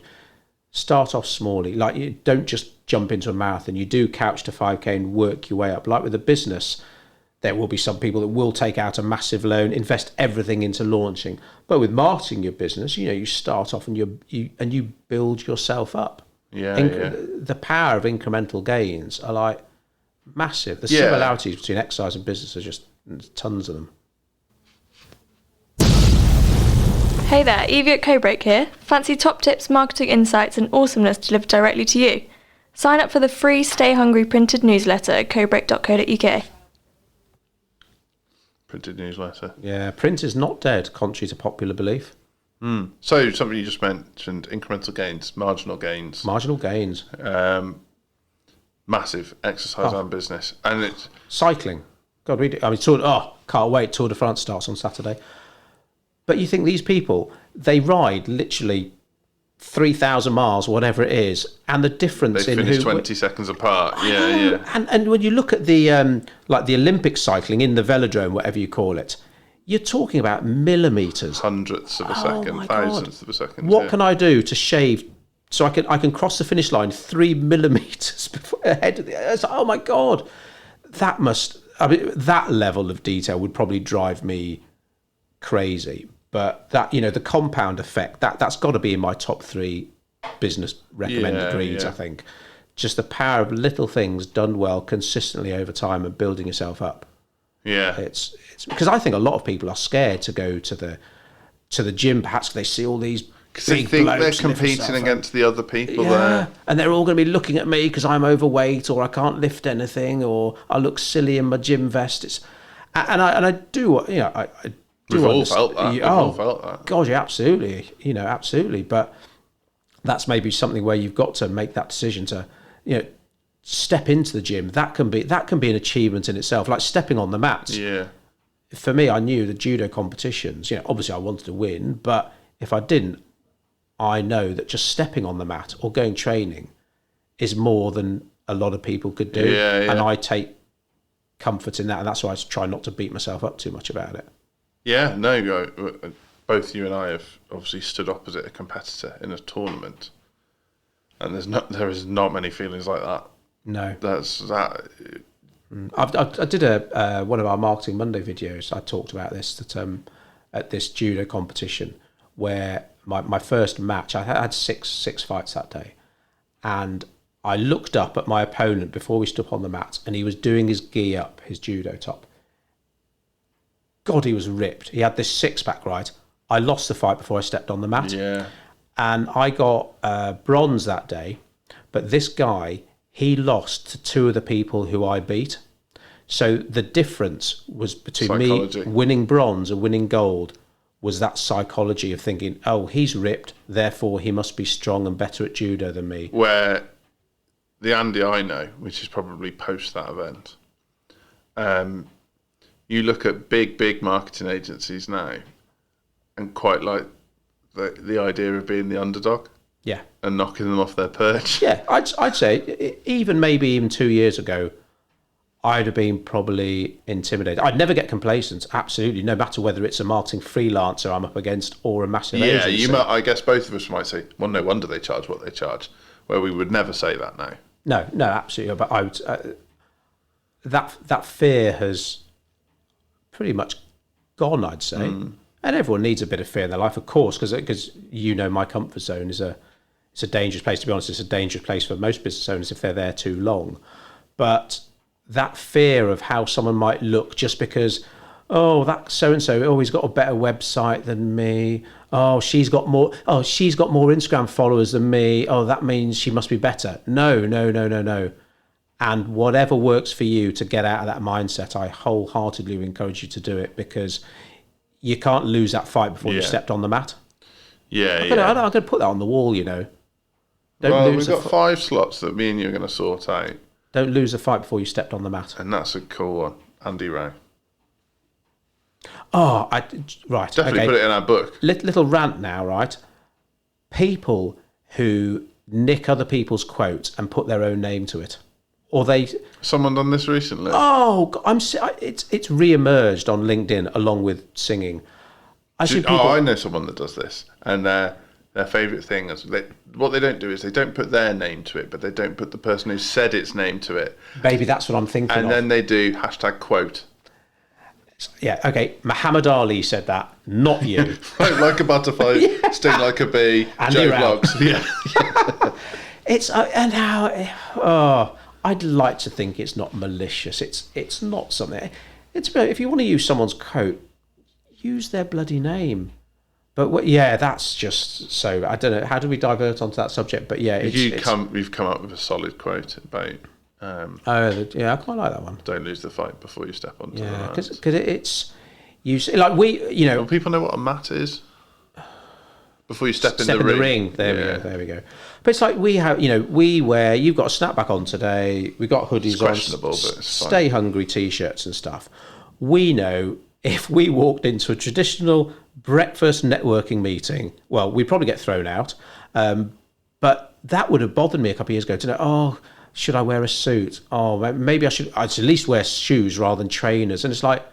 B: Start off smallly. Like, you don't just jump into a marathon. You do couch to 5K and work your way up. Like with a business, there will be some people that will take out a massive loan, invest everything into launching. But with marketing your business, you know, you start off and you build yourself up. The power of incremental gains are like massive. The similarities between exercise and business are just tons of them.
C: Hey there, Evie at Codebreak here. Fancy top tips, marketing insights and awesomeness delivered directly to you? Sign up for the free Stay Hungry printed newsletter at codebreak.co.uk.
A: Printed newsletter.
B: Yeah, print is not dead, contrary to popular belief.
A: So something you just mentioned, incremental gains, marginal gains.
B: Marginal gains.
A: Massive exercise and business. And it's...
B: Cycling. God, can't wait. Tour de France starts on Saturday. But you think these people, they ride literally 3,000 miles, whatever it is, and the difference
A: they
B: in
A: finish 20 seconds apart. Yeah.
B: And when you look at the like the Olympic cycling in the velodrome, whatever you call it, you're talking about millimeters,
A: hundredths of a second, thousandths of a second.
B: What can I do to shave so I can cross the finish line 3 millimeters before ahead of the? It's like, oh my God, that level of detail would probably drive me crazy. But that, you know, the compound effect, that's got to be in my top 3 business recommended reads, I think. Just the power of little things done well consistently over time and building yourself up.
A: Yeah.
B: It's because I think a lot of people are scared to go to the gym, perhaps because they see all these big
A: they think
B: blokes
A: they're competing against the other people there.
B: And they're all going to be looking at me because I'm overweight or I can't lift anything or I look silly in my gym vest. I do, you know, I
A: We've all felt that.
B: God, yeah, absolutely. You know, absolutely. But that's maybe something where you've got to make that decision to, step into the gym. That can be an achievement in itself, like stepping on the mats.
A: Yeah.
B: For me, I knew the judo competitions, obviously I wanted to win, but if I didn't, I know that just stepping on the mat or going training is more than a lot of people could do.
A: Yeah.
B: And I take comfort in that, and that's why I try not to beat myself up too much about it.
A: Yeah, no, both you and I have obviously stood opposite a competitor in a tournament, and there is not many feelings like that.
B: No,
A: that's that.
B: I did one of our Marketing Monday videos. I talked about this at this judo competition where my first match, I had six fights that day, and I looked up at my opponent before we stood on the mat, and he was doing his gi up, his judo top. God, he was ripped. He had this six-pack, right? I lost the fight before I stepped on the mat.
A: Yeah.
B: And I got bronze that day, but this guy, he lost to two of the people who I beat. So the difference was between me winning bronze and winning gold was that psychology of thinking, oh, he's ripped, therefore he must be strong and better at judo than me.
A: Where the Andy I know, which is probably post that event, you look at big marketing agencies now and quite like the idea of being the underdog.
B: Yeah.
A: And knocking them off their perch.
B: Yeah, I'd say even 2 years ago, I'd have been probably intimidated. I'd never get complacent, absolutely, no matter whether it's a marketing freelancer I'm up against or a massive agency.
A: I guess both of us might say, well, no wonder they charge what they charge, where we would never say that now.
B: No, absolutely. But I would, that fear has pretty much gone, I'd say. And everyone needs a bit of fear in their life, of course, because my comfort zone is it's a dangerous place. To be honest, it's a dangerous place for most business owners if they're there too long. But that fear of how someone might look just because, oh, that so-and-so, he's got a better website than me. Oh, she's got more Instagram followers than me. Oh, that means she must be better. No. And whatever works for you to get out of that mindset, I wholeheartedly encourage you to do it, because you can't lose that fight before you stepped on the mat. I'm going to put that on the wall, We've
A: got 5 slots that me and you are going to sort out.
B: Don't lose a fight before you stepped on the mat.
A: And that's a cool one. Andy Rowe.
B: Oh, right.
A: Definitely put it in our book.
B: Little rant now, right? People who nick other people's quotes and put their own name to it. Or
A: Someone done this recently?
B: Oh, it's re-emerged on LinkedIn along with singing.
A: I know someone that does this. And their favourite thing is what they don't do is they don't put their name to it, but they don't put the person who said its name to it.
B: Maybe that's what I'm thinking
A: of. And then they do #quote.
B: Yeah, okay. Muhammad Ali said that, not you.
A: Like a butterfly, sting like a bee, Joe Vlogs. Yeah.
B: It's and how I'd like to think it's not malicious. It's not something. If you want to use someone's quote, use their bloody name. But that's just so. I don't know. How do we divert onto that subject? But yeah,
A: we've come up with a solid quote about.
B: I quite like that one.
A: Don't lose the fight before you step onto the mat.
B: Because it's you like we
A: Well, people know what a mat is before you step in the ring.
B: There we go. But it's like we have, we wear. You've got a snapback on today. We've got hoodies on,
A: but it's
B: Stay Hungry t-shirts and stuff. We know if we walked into a traditional breakfast networking meeting, well, we'd probably get thrown out. But that would have bothered me a couple of years ago to know, should I wear a suit? Oh, maybe I should at least wear shoes rather than trainers. And it's like,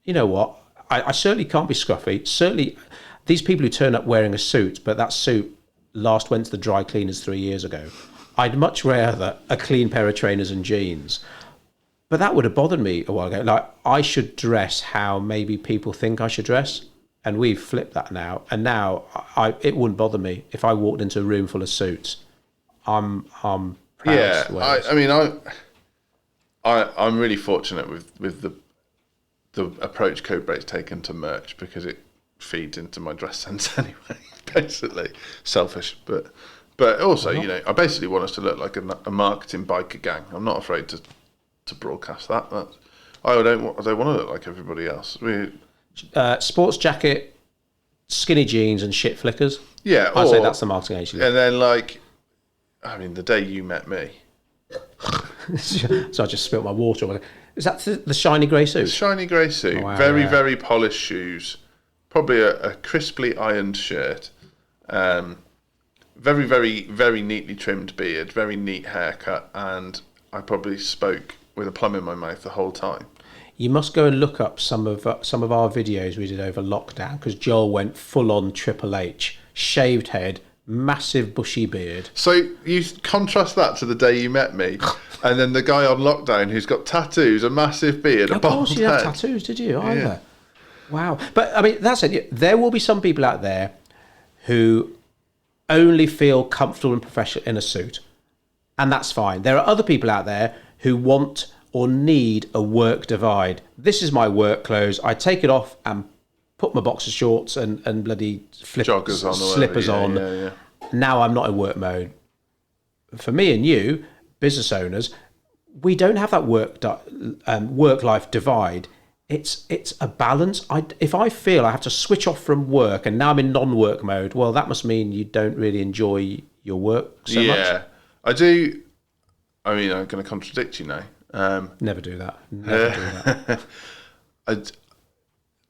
B: you know what? I certainly can't be scruffy. Certainly, these people who turn up wearing a suit, but that suit last went to the dry cleaners 3 years ago. I'd much rather a clean pair of trainers and jeans. But that would have bothered me a while ago. Like, I should dress how maybe people think I should dress. And we've flipped that now. And now it wouldn't bother me if I walked into a room full of suits. I'm proud.
A: Yeah, I'm really fortunate with the approach Codebreak's taken to merch, because it feeds into my dress sense anyway. Basically, selfish, but also I basically want us to look like a marketing biker gang. I'm not afraid to broadcast that. I don't want to look like everybody else.
B: Sports jacket, skinny jeans, and shit flickers.
A: Yeah,
B: I'd say that's the marketing agency.
A: And then, like, I mean, the day you met me.
B: So I just spilt my water. Is that the shiny grey suit?
A: Shiny grey suit.
B: Wow,
A: very,
B: yeah.
A: very polished shoes. Probably a crisply ironed shirt. Very, very, very neatly trimmed beard. Very neat haircut. And I probably spoke with a plum in my mouth the whole time.
B: You must go and look up some of our videos we did over lockdown, because Joel went full on Triple H, shaved head, massive bushy beard.
A: So you contrast that to the day you met me, and then the guy on lockdown who's got tattoos, a massive beard, a bald head.
B: Of course you have tattoos, did you? Either. Yeah. Wow. But I mean, that's it. There will be some people out there who only feel comfortable and professional in a suit, and that's fine. There are other people out there who want or need a work divide. This is my work clothes. I take it off and put my boxer shorts and bloody
A: joggers on,
B: slippers on.
A: Yeah.
B: Now I'm not in work mode. For me and you, business owners, we don't have that work-life divide. It's a balance. If I feel I have to switch off from work and now I'm in non-work mode, well, that must mean you don't really enjoy your work so much.
A: Yeah, I do. I mean, I'm going to contradict you now.
B: Never do that. Never do that.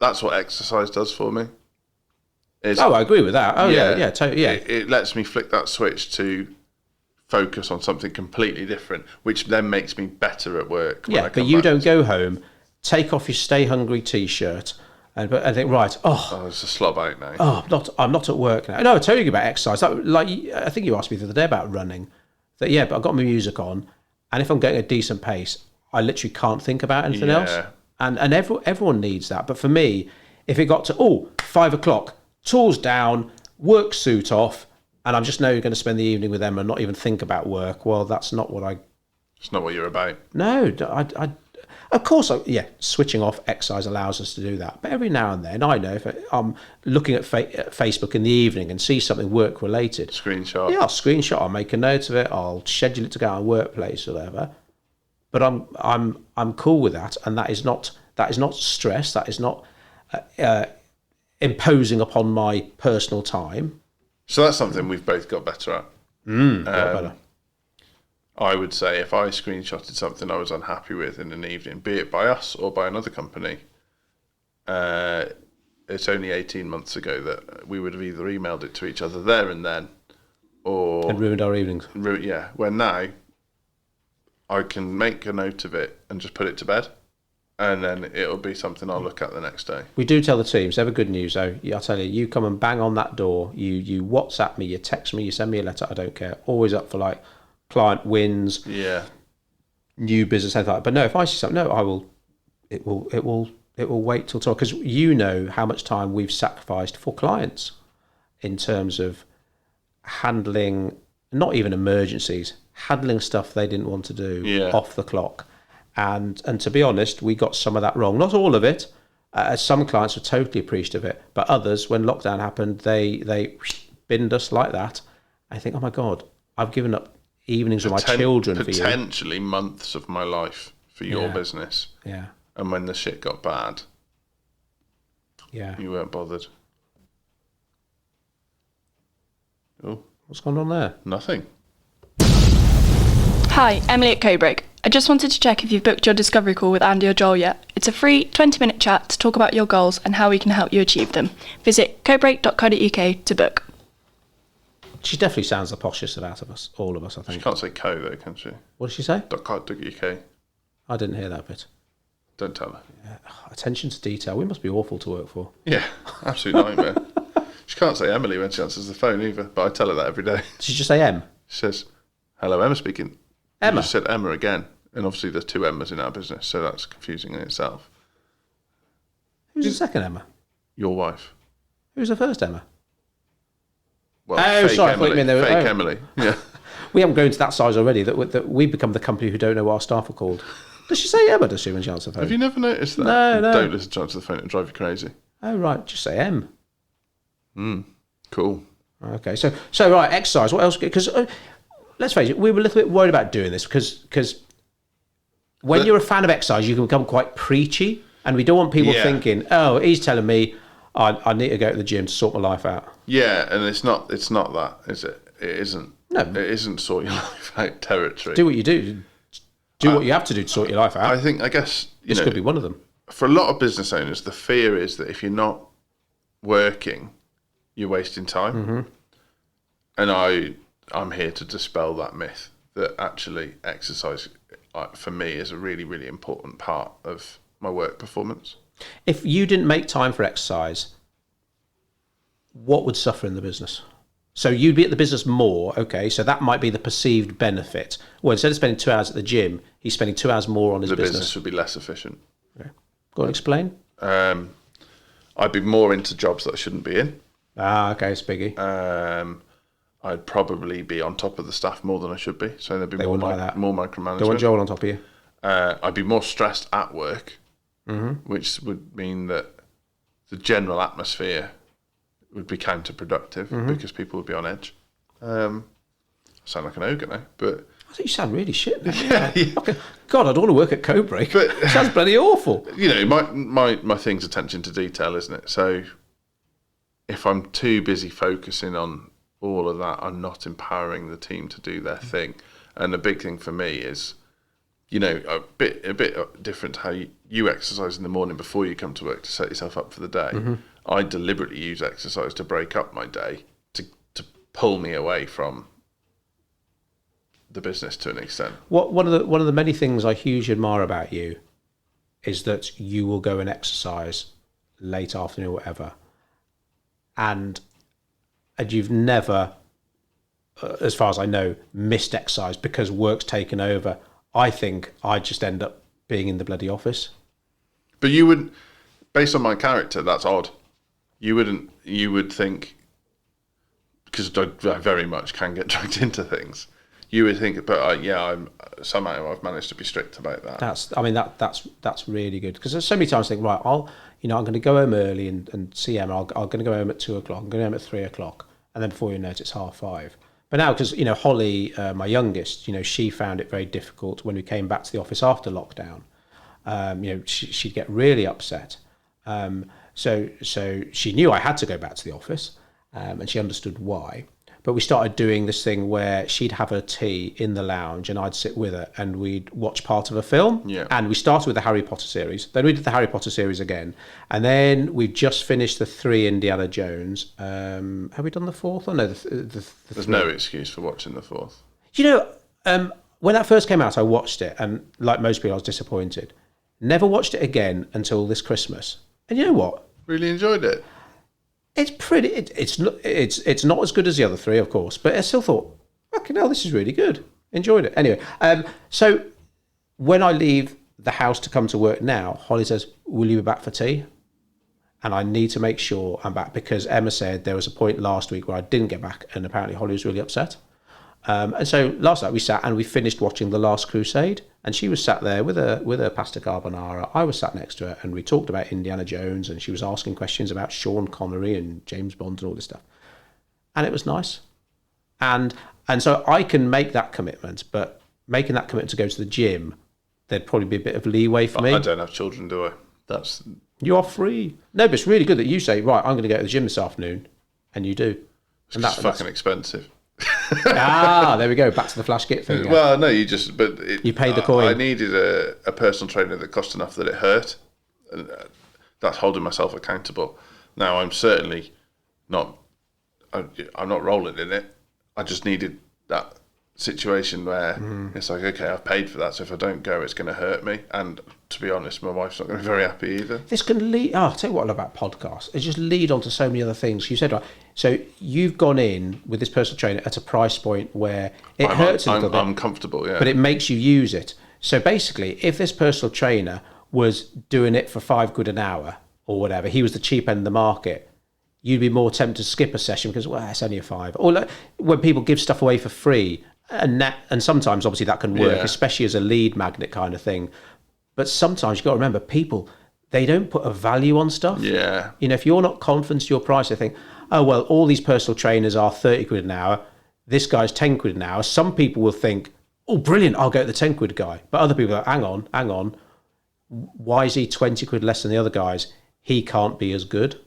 A: That's what exercise does for me.
B: I agree with that. Yeah. Totally. Yeah.
A: It lets me flick that switch to focus on something completely different, which then makes me better at work.
B: Yeah, but you don't go home, take off your Stay Hungry T-shirt, and think, right,
A: it's a slob out now.
B: I'm not at work now. No, I told you about exercise. I think you asked me the other day about running. But I've got my music on, and if I'm getting a decent pace, I literally can't think about anything else. And everyone needs that. But for me, if it got to 5 o'clock, tools down, work suit off, and I'm just now going to spend the evening with them and not even think about work, well, that's not what
A: It's not what you're about.
B: No, of course, switching off exercise allows us to do that. But every now and then, I know if I'm looking at Facebook in the evening and see something work-related.
A: Screenshot.
B: Yeah, I'll screenshot. I'll make a note of it. I'll schedule it to go out workplace or whatever. But I'm cool with that, and that is not stress. That is not imposing upon my personal time.
A: So that's something we've both got better at.
B: Got better.
A: I would say if I screenshotted something I was unhappy with in an evening, be it by us or by another company, it's only 18 months ago that we would have either emailed it to each other there and then, or...
B: And ruined our evenings.
A: Yeah, where now I can make a note of it and just put it to bed, and then it'll be something I'll look at the next day.
B: We do tell the teams, ever good news though, I'll tell you, you come and bang on that door, you WhatsApp me, you text me, you send me a letter, I don't care. Always up for client wins, new business, anything like that. But no, if I see something, I will. It will wait till tomorrow, because you know how much time we've sacrificed for clients in terms of handling, not even emergencies, handling stuff they didn't want to do off the clock, and to be honest, we got some of that wrong. Not all of it. Some clients were totally appreciative of it, but others, when lockdown happened, they binned us like that. I think, oh my God, I've given up evenings with my children for you.
A: Potentially months of my life for your business.
B: Yeah.
A: And when the shit got bad, you weren't bothered. Oh,
B: what's going on there?
A: Nothing.
D: Hi, Emily at Codebreak. I just wanted to check if you've booked your discovery call with Andy or Joel yet. It's a free 20-minute chat to talk about your goals and how we can help you achieve them. Visit codebreak.co.uk to book.
B: She definitely sounds the poshest out of us, all of us, I think.
A: She can't say co though, can she?
B: What did she say?
A: .co.uk.
B: I didn't hear that bit.
A: Don't tell her.
B: Attention to detail. We must be awful to work for.
A: Yeah, absolute nightmare. She can't say Emily when she answers the phone either, but I tell her that every day.
B: Did she just say M?
A: She says, hello, Emma speaking.
B: Emma?
A: She said Emma again. And obviously there's two Emmas in our business, so that's confusing in itself.
B: Who's the second Emma?
A: Your wife.
B: Who's the first Emma?
A: Well,
B: sorry,
A: Emily.
B: I thought you meant
A: Fake Emily. Yeah.
B: We haven't grown to that size already that we've become the company who don't know what our staff are called. Does she say Emma, does she, when she answers the phone?
A: Have you never noticed that?
B: No.
A: Don't listen to answer the phone, it'll drive you crazy.
B: Oh, right, just say M.
A: Cool.
B: Okay, so right, exercise. What else? Because let's face it, we were a little bit worried about doing this because when you're a fan of exercise, you can become quite preachy, and we don't want people thinking, oh, he's telling me I need to go to the gym to sort my life out.
A: Yeah, and it's not that, is it? It isn't.
B: No.
A: It isn't sort your life out territory.
B: Do what you do. Do what you have to do to sort your life out.
A: I guess
B: This could be one of them.
A: For a lot of business owners, the fear is that if you're not working, you're wasting time.
B: Mm-hmm.
A: And I'm here to dispel that myth that actually exercise, for me, is a really, really important part of my work performance.
B: If you didn't make time for exercise, what would suffer in the business? So you'd be at the business more, okay, so that might be the perceived benefit. Well, instead of spending 2 hours at the gym, he's spending 2 hours more on his business.
A: The business would be less efficient.
B: Okay. Go on, explain.
A: I'd be more into jobs that I shouldn't be in.
B: Okay, it's Piggy.
A: I'd probably be on top of the staff more than I should be. So there'd be more micromanagement.
B: Don't want Joel on top of you.
A: I'd be more stressed at work, which would mean that the general atmosphere would be counterproductive because people would be on edge. I sound like an ogre now, but
B: I think you sound really shit.
A: yeah.
B: Okay. God, I don't want to work at Codebreak. But it sounds bloody awful.
A: My thing's attention to detail, isn't it? So if I'm too busy focusing on all of that, I'm not empowering the team to do their thing. And the big thing for me is, a bit different to how you exercise in the morning before you come to work to set yourself up for the day. I deliberately use exercise to break up my day, to pull me away from the business to an extent.
B: One of the many things I hugely admire about you is that you will go and exercise late afternoon or whatever, and you've never, as far as I know, missed exercise because work's taken over. I think I just end up being in the bloody office.
A: But you would, based on my character, that's odd. You would think, because I very much can get dragged into things. You would think, but somehow I've managed to be strict about that.
B: That's really good, because there's so many times I think, right, I'm going to go home early and see Emma. I'm going to go home at 2:00. I'm going home at 3:00, and then before you know it, it's 5:30. But now, because Holly, my youngest, she found it very difficult when we came back to the office after lockdown. She'd get really upset. So she knew I had to go back to the office, and she understood why. But we started doing this thing where she'd have her tea in the lounge and I'd sit with her and we'd watch part of a film.
A: Yeah.
B: And we started with the Harry Potter series. Then we did the Harry Potter series again. And then we've just finished the 3 Indiana Jones. Have we done the 4th? Oh, no, the
A: There's no excuse for watching the 4th.
B: When that first came out, I watched it. And like most people, I was disappointed. Never watched it again until this Christmas. And you know what?
A: Really enjoyed it.
B: It's pretty. It's not as good as the other 3, of course, but I still thought, fucking hell, this is really good. Enjoyed it. Anyway, so when I leave the house to come to work now, Holly says, "Will you be back for tea?" And I need to make sure I'm back, because Emma said there was a point last week where I didn't get back, and apparently Holly was really upset. And so last night we sat and we finished watching The Last Crusade, and she was sat there with her pasta carbonara. I was sat next to her, and we talked about Indiana Jones, and she was asking questions about Sean Connery and James Bond and all this stuff. And it was nice. And so I can make that commitment, but making that commitment to go to the gym, there'd probably be a bit of leeway for me.
A: I don't have children, do I?
B: You are free. No, but it's really good that you say, right, I'm going to go to the gym this afternoon, and you do.
A: And that's fucking expensive.
B: There we go. Back to the flash kit thing. Yeah.
A: Well, no, you
B: paid the coin.
A: I needed a personal trainer that cost enough that it hurt. And that's holding myself accountable. Now, I'm certainly not. I'm not rolling in it. I just needed that situation where it's like, okay, I've paid for that, so if I don't go, it's going to hurt me. And to be honest, my wife's not going to be very happy either.
B: This can lead. I'll tell you what I love about podcasts. It just lead on to so many other things. You said, right, so you've gone in with this personal trainer at a price point where it hurts a little bit.
A: I'm comfortable, yeah.
B: But it makes you use it. So basically, if this personal trainer was doing it for £5 an hour or whatever, he was the cheap end of the market, you'd be more tempted to skip a session because, well, it's only a £5. Or like, when people give stuff away for free, and sometimes obviously that can work, especially as a lead magnet kind of thing. But sometimes you've got to remember, people, they don't put a value on stuff.
A: Yeah.
B: If you're not confident to your price, they think, oh, well, all these personal trainers are £30 an hour. This guy's £10 an hour. Some people will think, oh, brilliant, I'll go to the £10 guy. But other people are like, hang on. Why is he £20 less than the other guys? He can't be as good.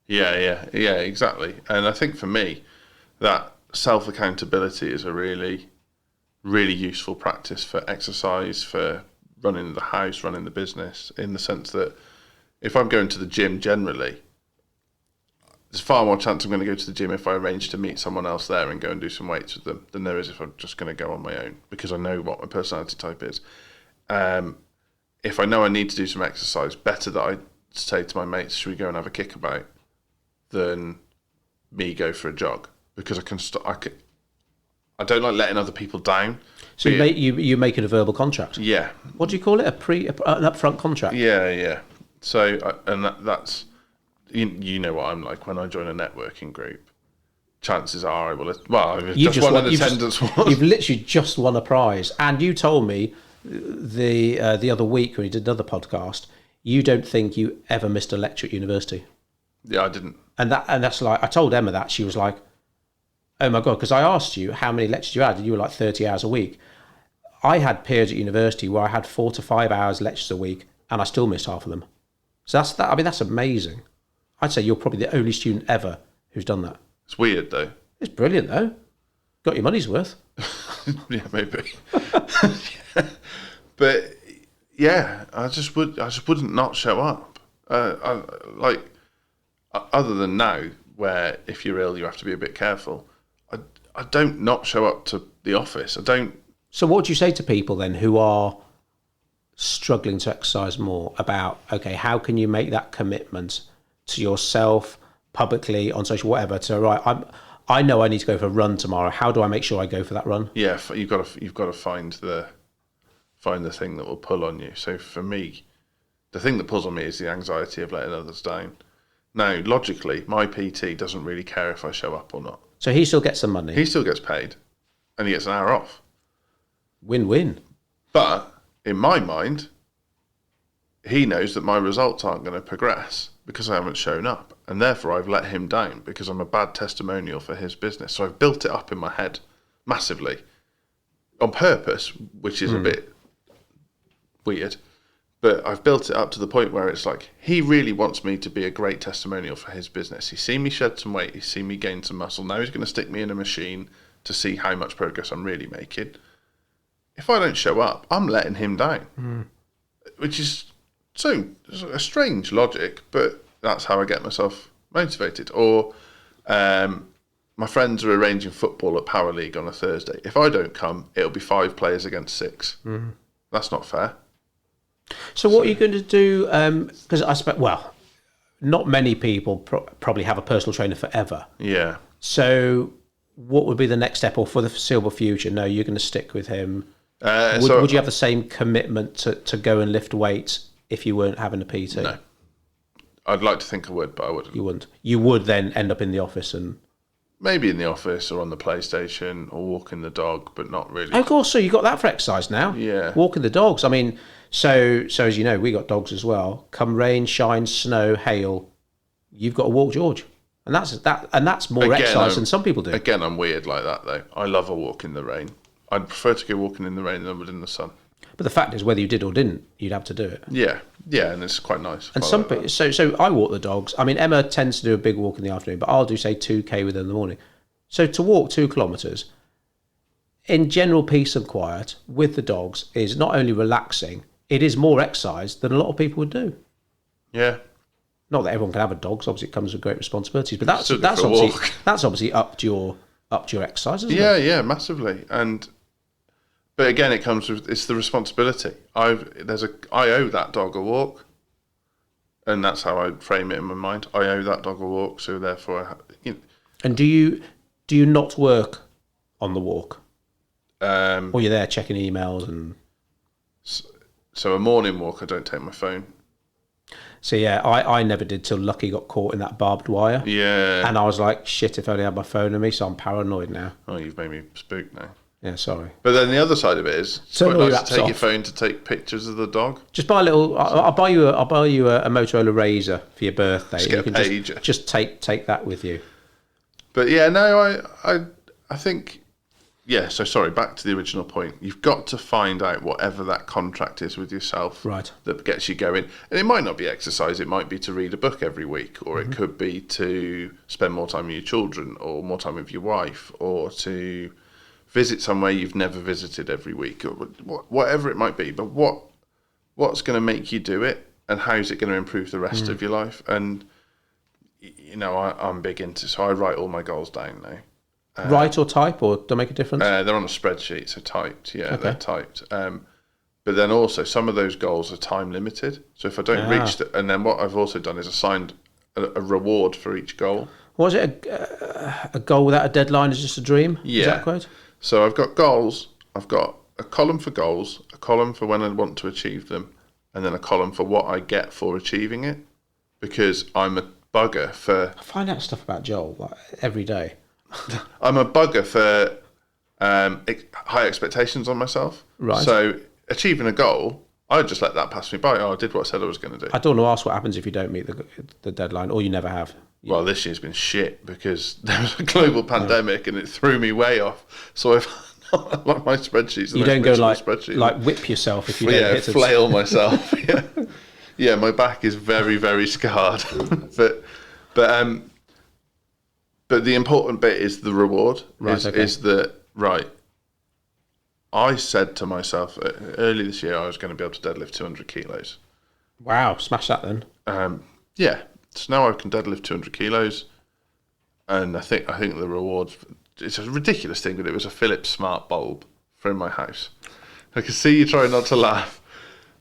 A: Yeah, exactly. And I think for me, that self-accountability is a really, really useful practice for exercise, for running the house, running the business, in the sense that if I'm going to the gym generally, there's far more chance I'm going to go to the gym if I arrange to meet someone else there and go and do some weights with them than there is if I'm just going to go on my own, because I know what my personality type is. If I know I need to do some exercise, better that I say to my mates, should we go and have a kickabout, than me go for a jog, because I don't like letting other people down.
B: So you make it a verbal contract.
A: Yeah.
B: What do you call it? An upfront contract.
A: Yeah. So that's you know what I'm like when I join a networking group. Chances are I will. Well, I've just won an attendance one.
B: You've literally just won a prize, and you told me the other week when you did another podcast, you don't think you ever missed a lecture at university.
A: Yeah, I didn't.
B: And that's like, I told Emma that. She was like, oh my God, because I asked you how many lectures you had, and you were like 30 hours a week. I had periods at university where I had 4 to 5 hours lectures a week, and I still missed half of them. So that's that. I mean, that's amazing. I'd say you're probably the only student ever who's done that.
A: It's weird though.
B: It's brilliant though. Got your money's worth.
A: Yeah, maybe. Yeah. But yeah, I just wouldn't not show up. Other than now, where if you're ill, you have to be a bit careful. I don't not show up to the office. I don't.
B: So what would you say to people then who are struggling to exercise more about, okay, how can you make that commitment to yourself, publicly, on social, whatever, to, right, I know I need to go for a run tomorrow. How do I make sure I go for that run?
A: Yeah, you've got to find the thing that will pull on you. So for me, the thing that pulls on me is the anxiety of letting others down. Now, logically, my PT doesn't really care if I show up or not.
B: So he still gets some money.
A: He still gets paid, and he gets an hour off.
B: Win-win.
A: But in my mind, he knows that my results aren't going to progress because I haven't shown up, and therefore I've let him down because I'm a bad testimonial for his business. So I've built it up in my head massively on purpose, which is a bit weird, but I've built it up to the point where it's like, he really wants me to be a great testimonial for his business. He's seen me shed some weight, he's seen me gain some muscle. Now he's going to stick me in a machine to see how much progress I'm really making. If I don't show up, I'm letting him down, which is so a strange logic, but that's how I get myself motivated. Or my friends are arranging football at Power League on a Thursday. If I don't come, it'll be 5 players against 6. That's not fair.
B: So what are you going to do? Because I expect, well, not many people probably have a personal trainer forever.
A: Yeah.
B: So what would be the next step, or for the foreseeable future? No, you're going to stick with him. Would you have the same commitment to go and lift weights if you weren't having a PT?
A: No. I'd like to think I would, but I wouldn't.
B: You wouldn't. You would then end up in the office and...
A: Maybe in the office or on the PlayStation or walking the dog, but not really.
B: Of course, so you got that for exercise now.
A: Yeah.
B: Walking the dogs. I mean, so as you know, we got dogs as well. Come rain, shine, snow, hail, you've got to walk George. And that's more exercise than some people do.
A: Again, I'm weird like that though. I love a walk in the rain. I'd prefer to go walking in the rain than I would in the sun.
B: But the fact is, whether you did or didn't, you'd have to do it.
A: Yeah, and it's quite nice.
B: And some people, so I walk the dogs. I mean, Emma tends to do a big walk in the afternoon, but I'll do, say, 2K with her in the morning. So to walk 2 kilometres in general peace and quiet with the dogs is not only relaxing, it is more exercise than a lot of people would do.
A: Yeah.
B: Not that everyone can have a dog, so obviously it comes with great responsibilities, but that's obviously upped your exercise, isn't it?
A: Yeah, massively. But again, it comes with, it's the responsibility. I owe that dog a walk, and that's how I frame it in my mind. I owe that dog a walk, so therefore,
B: And do you not work on the walk? Or you're there checking emails and...
A: So a morning walk, I don't take my phone.
B: So yeah, I never did till Lucky got caught in that barbed wire.
A: Yeah.
B: And I was like, shit, if I only had my phone on me, so I'm paranoid now.
A: Oh, you've made me spooked now.
B: Yeah, sorry.
A: But then the other side of it is, it's
B: Turn
A: quite
B: all
A: nice
B: your
A: to take
B: apps
A: your
B: off.
A: phone to take pictures of the dog.
B: Just buy a little. I'll buy you a Motorola Razr for your birthday.
A: Just get
B: you
A: a
B: can
A: pager.
B: Just take that with you.
A: But yeah, no, I think So sorry, back to the original point. You've got to find out whatever that contract is with yourself that gets you going. And it might not be exercise, it might be to read a book every week, or it could be to spend more time with your children, or more time with your wife, or to visit somewhere you've never visited every week, or whatever it might be. But what's going to make you do it, and how's it going to improve the rest of your life? And, I'm big into, so I write all my goals down now.
B: Write or type, or do they make a difference?
A: They're on a spreadsheet, so typed. Yeah, they're typed. But then also, some of those goals are time limited. So if I don't reach and then what I've also done is assigned a reward for each goal.
B: Was it a goal without a deadline is just a dream?
A: Yeah.
B: Is that quote?
A: So I've got goals. I've got a column for goals, a column for when I want to achieve them, and then a column for what I get for achieving it. Because I'm a bugger for...
B: I find out stuff about Joel every day.
A: I'm a bugger for high expectations on myself.
B: Right.
A: So achieving a goal, I just let that pass me by. I did what I said I was going to do.
B: I don't want to ask what happens if you don't meet the deadline, or you never have.
A: Well, this year's been shit because there was a global pandemic and it threw me way off. So I've like my spreadsheets.
B: You don't go like whip yourself if you don't hit it.
A: Flail myself. Yeah, my back is very, very scarred. But the important bit is the reward. Is that right? I said to myself early this year I was going to be able to deadlift 200 kilos.
B: Wow, smash that then.
A: So now I can deadlift 200 kilos, and I think the reward. It's a ridiculous thing, but it was a Philips smart bulb for in my house. I can see you trying not to laugh.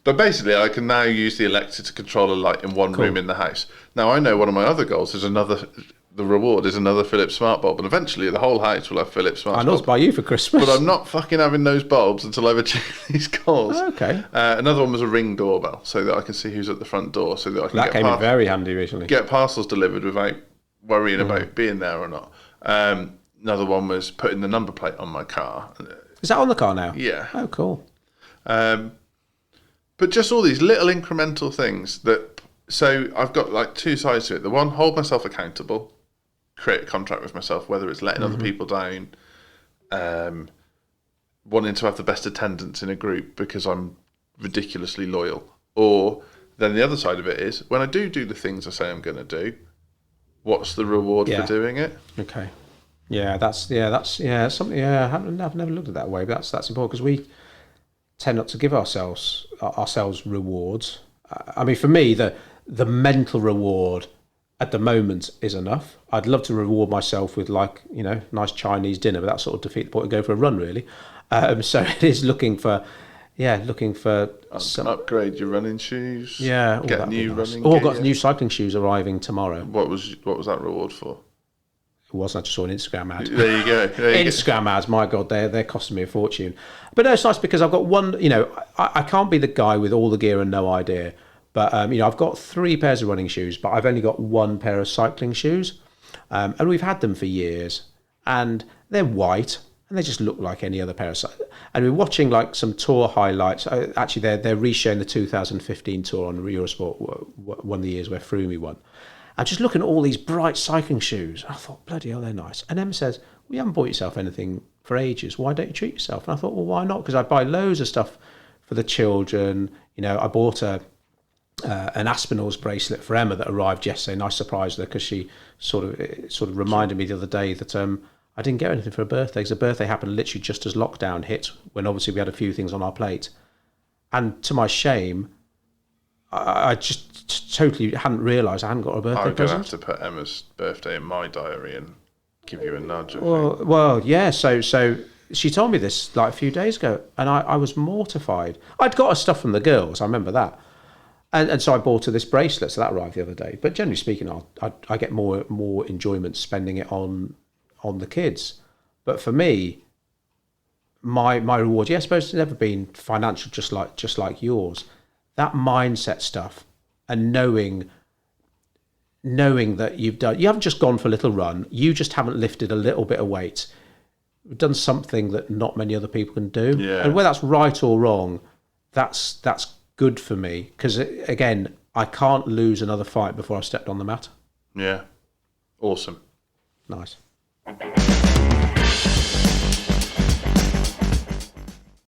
A: But basically, I can now use the Alexa to control a light in one room in the house. Now, I know one of my other goals is the reward is another Philips smart bulb, and eventually the whole house will have Philips smart bulbs.
B: I know it's by you for Christmas.
A: But I'm not fucking having those bulbs until I've achieved these goals.
B: Oh, okay.
A: Another one was a Ring doorbell, so that I can see who's at the front door, so that I can
B: that came in very handy recently.
A: Get parcels delivered without worrying about being there or not. Another one was putting the number plate on my car.
B: Is that on the car now?
A: Yeah.
B: Oh, cool.
A: But just all these little incremental things that... So I've got like two sides to it. The one, hold myself accountable, create a contract with myself, whether it's letting other people down, wanting to have the best attendance in a group because I'm ridiculously loyal. Or then the other side of it is, when I do the things I say I'm going to do, what's the reward for doing it?
B: Okay. That's something. Yeah, I've never looked at it that way, but that's important because we tend not to give ourselves rewards. I mean, for me, the mental reward at the moment is enough. I'd love to reward myself with nice Chinese dinner, but that sort of defeat the point and go for a run really. So it is looking for some
A: upgrade your running shoes.
B: Yeah,
A: get new running.
B: I've got new cycling shoes arriving tomorrow.
A: What was that reward for?
B: It wasn't. I just saw an Instagram ad.
A: There you go.
B: Instagram ads, my God, they're costing me a fortune. But no, it's nice because I've got one. I can't be the guy with all the gear and no idea. But I've got 3 pairs of running shoes, but I've only got 1 pair of cycling shoes, and we've had them for years, and they're white, and they just look like any other pair of cycling. And we're watching like some tour highlights. Actually, they're reshowing the 2015 tour on Eurosport, one of the years where Froome won. I'm just looking at all these bright cycling shoes. I thought, bloody hell, they're nice. And Emma says, well, you haven't bought yourself anything for ages. Why don't you treat yourself? And I thought, well, why not? Because I buy loads of stuff for the children. I bought an Aspinall's bracelet for Emma that arrived yesterday, and I surprised her because she sort of reminded me the other day that I didn't get anything for her birthday, because the birthday happened literally just as lockdown hit, when obviously we had a few things on our plate. And to my shame, I just totally hadn't realised I hadn't got a birthday present.
A: I'm going to have to put Emma's birthday in my diary and give you a nudge.
B: Well, yeah. So she told me this like a few days ago, and I was mortified. I'd got her stuff from the girls, I remember that. And so I bought her this bracelet, so that arrived the other day. But generally speaking, I get more enjoyment spending it on the kids. But for me, my reward, I suppose it's never been financial, just like yours. That mindset stuff, and knowing that you haven't just gone for a little run, you just haven't lifted a little bit of weight. You've done something that not many other people can do.
A: Yeah.
B: And whether that's right or wrong, that's good for me, because again, I can't lose another fight before I've stepped on the mat.
A: Yeah. Awesome.
B: Nice.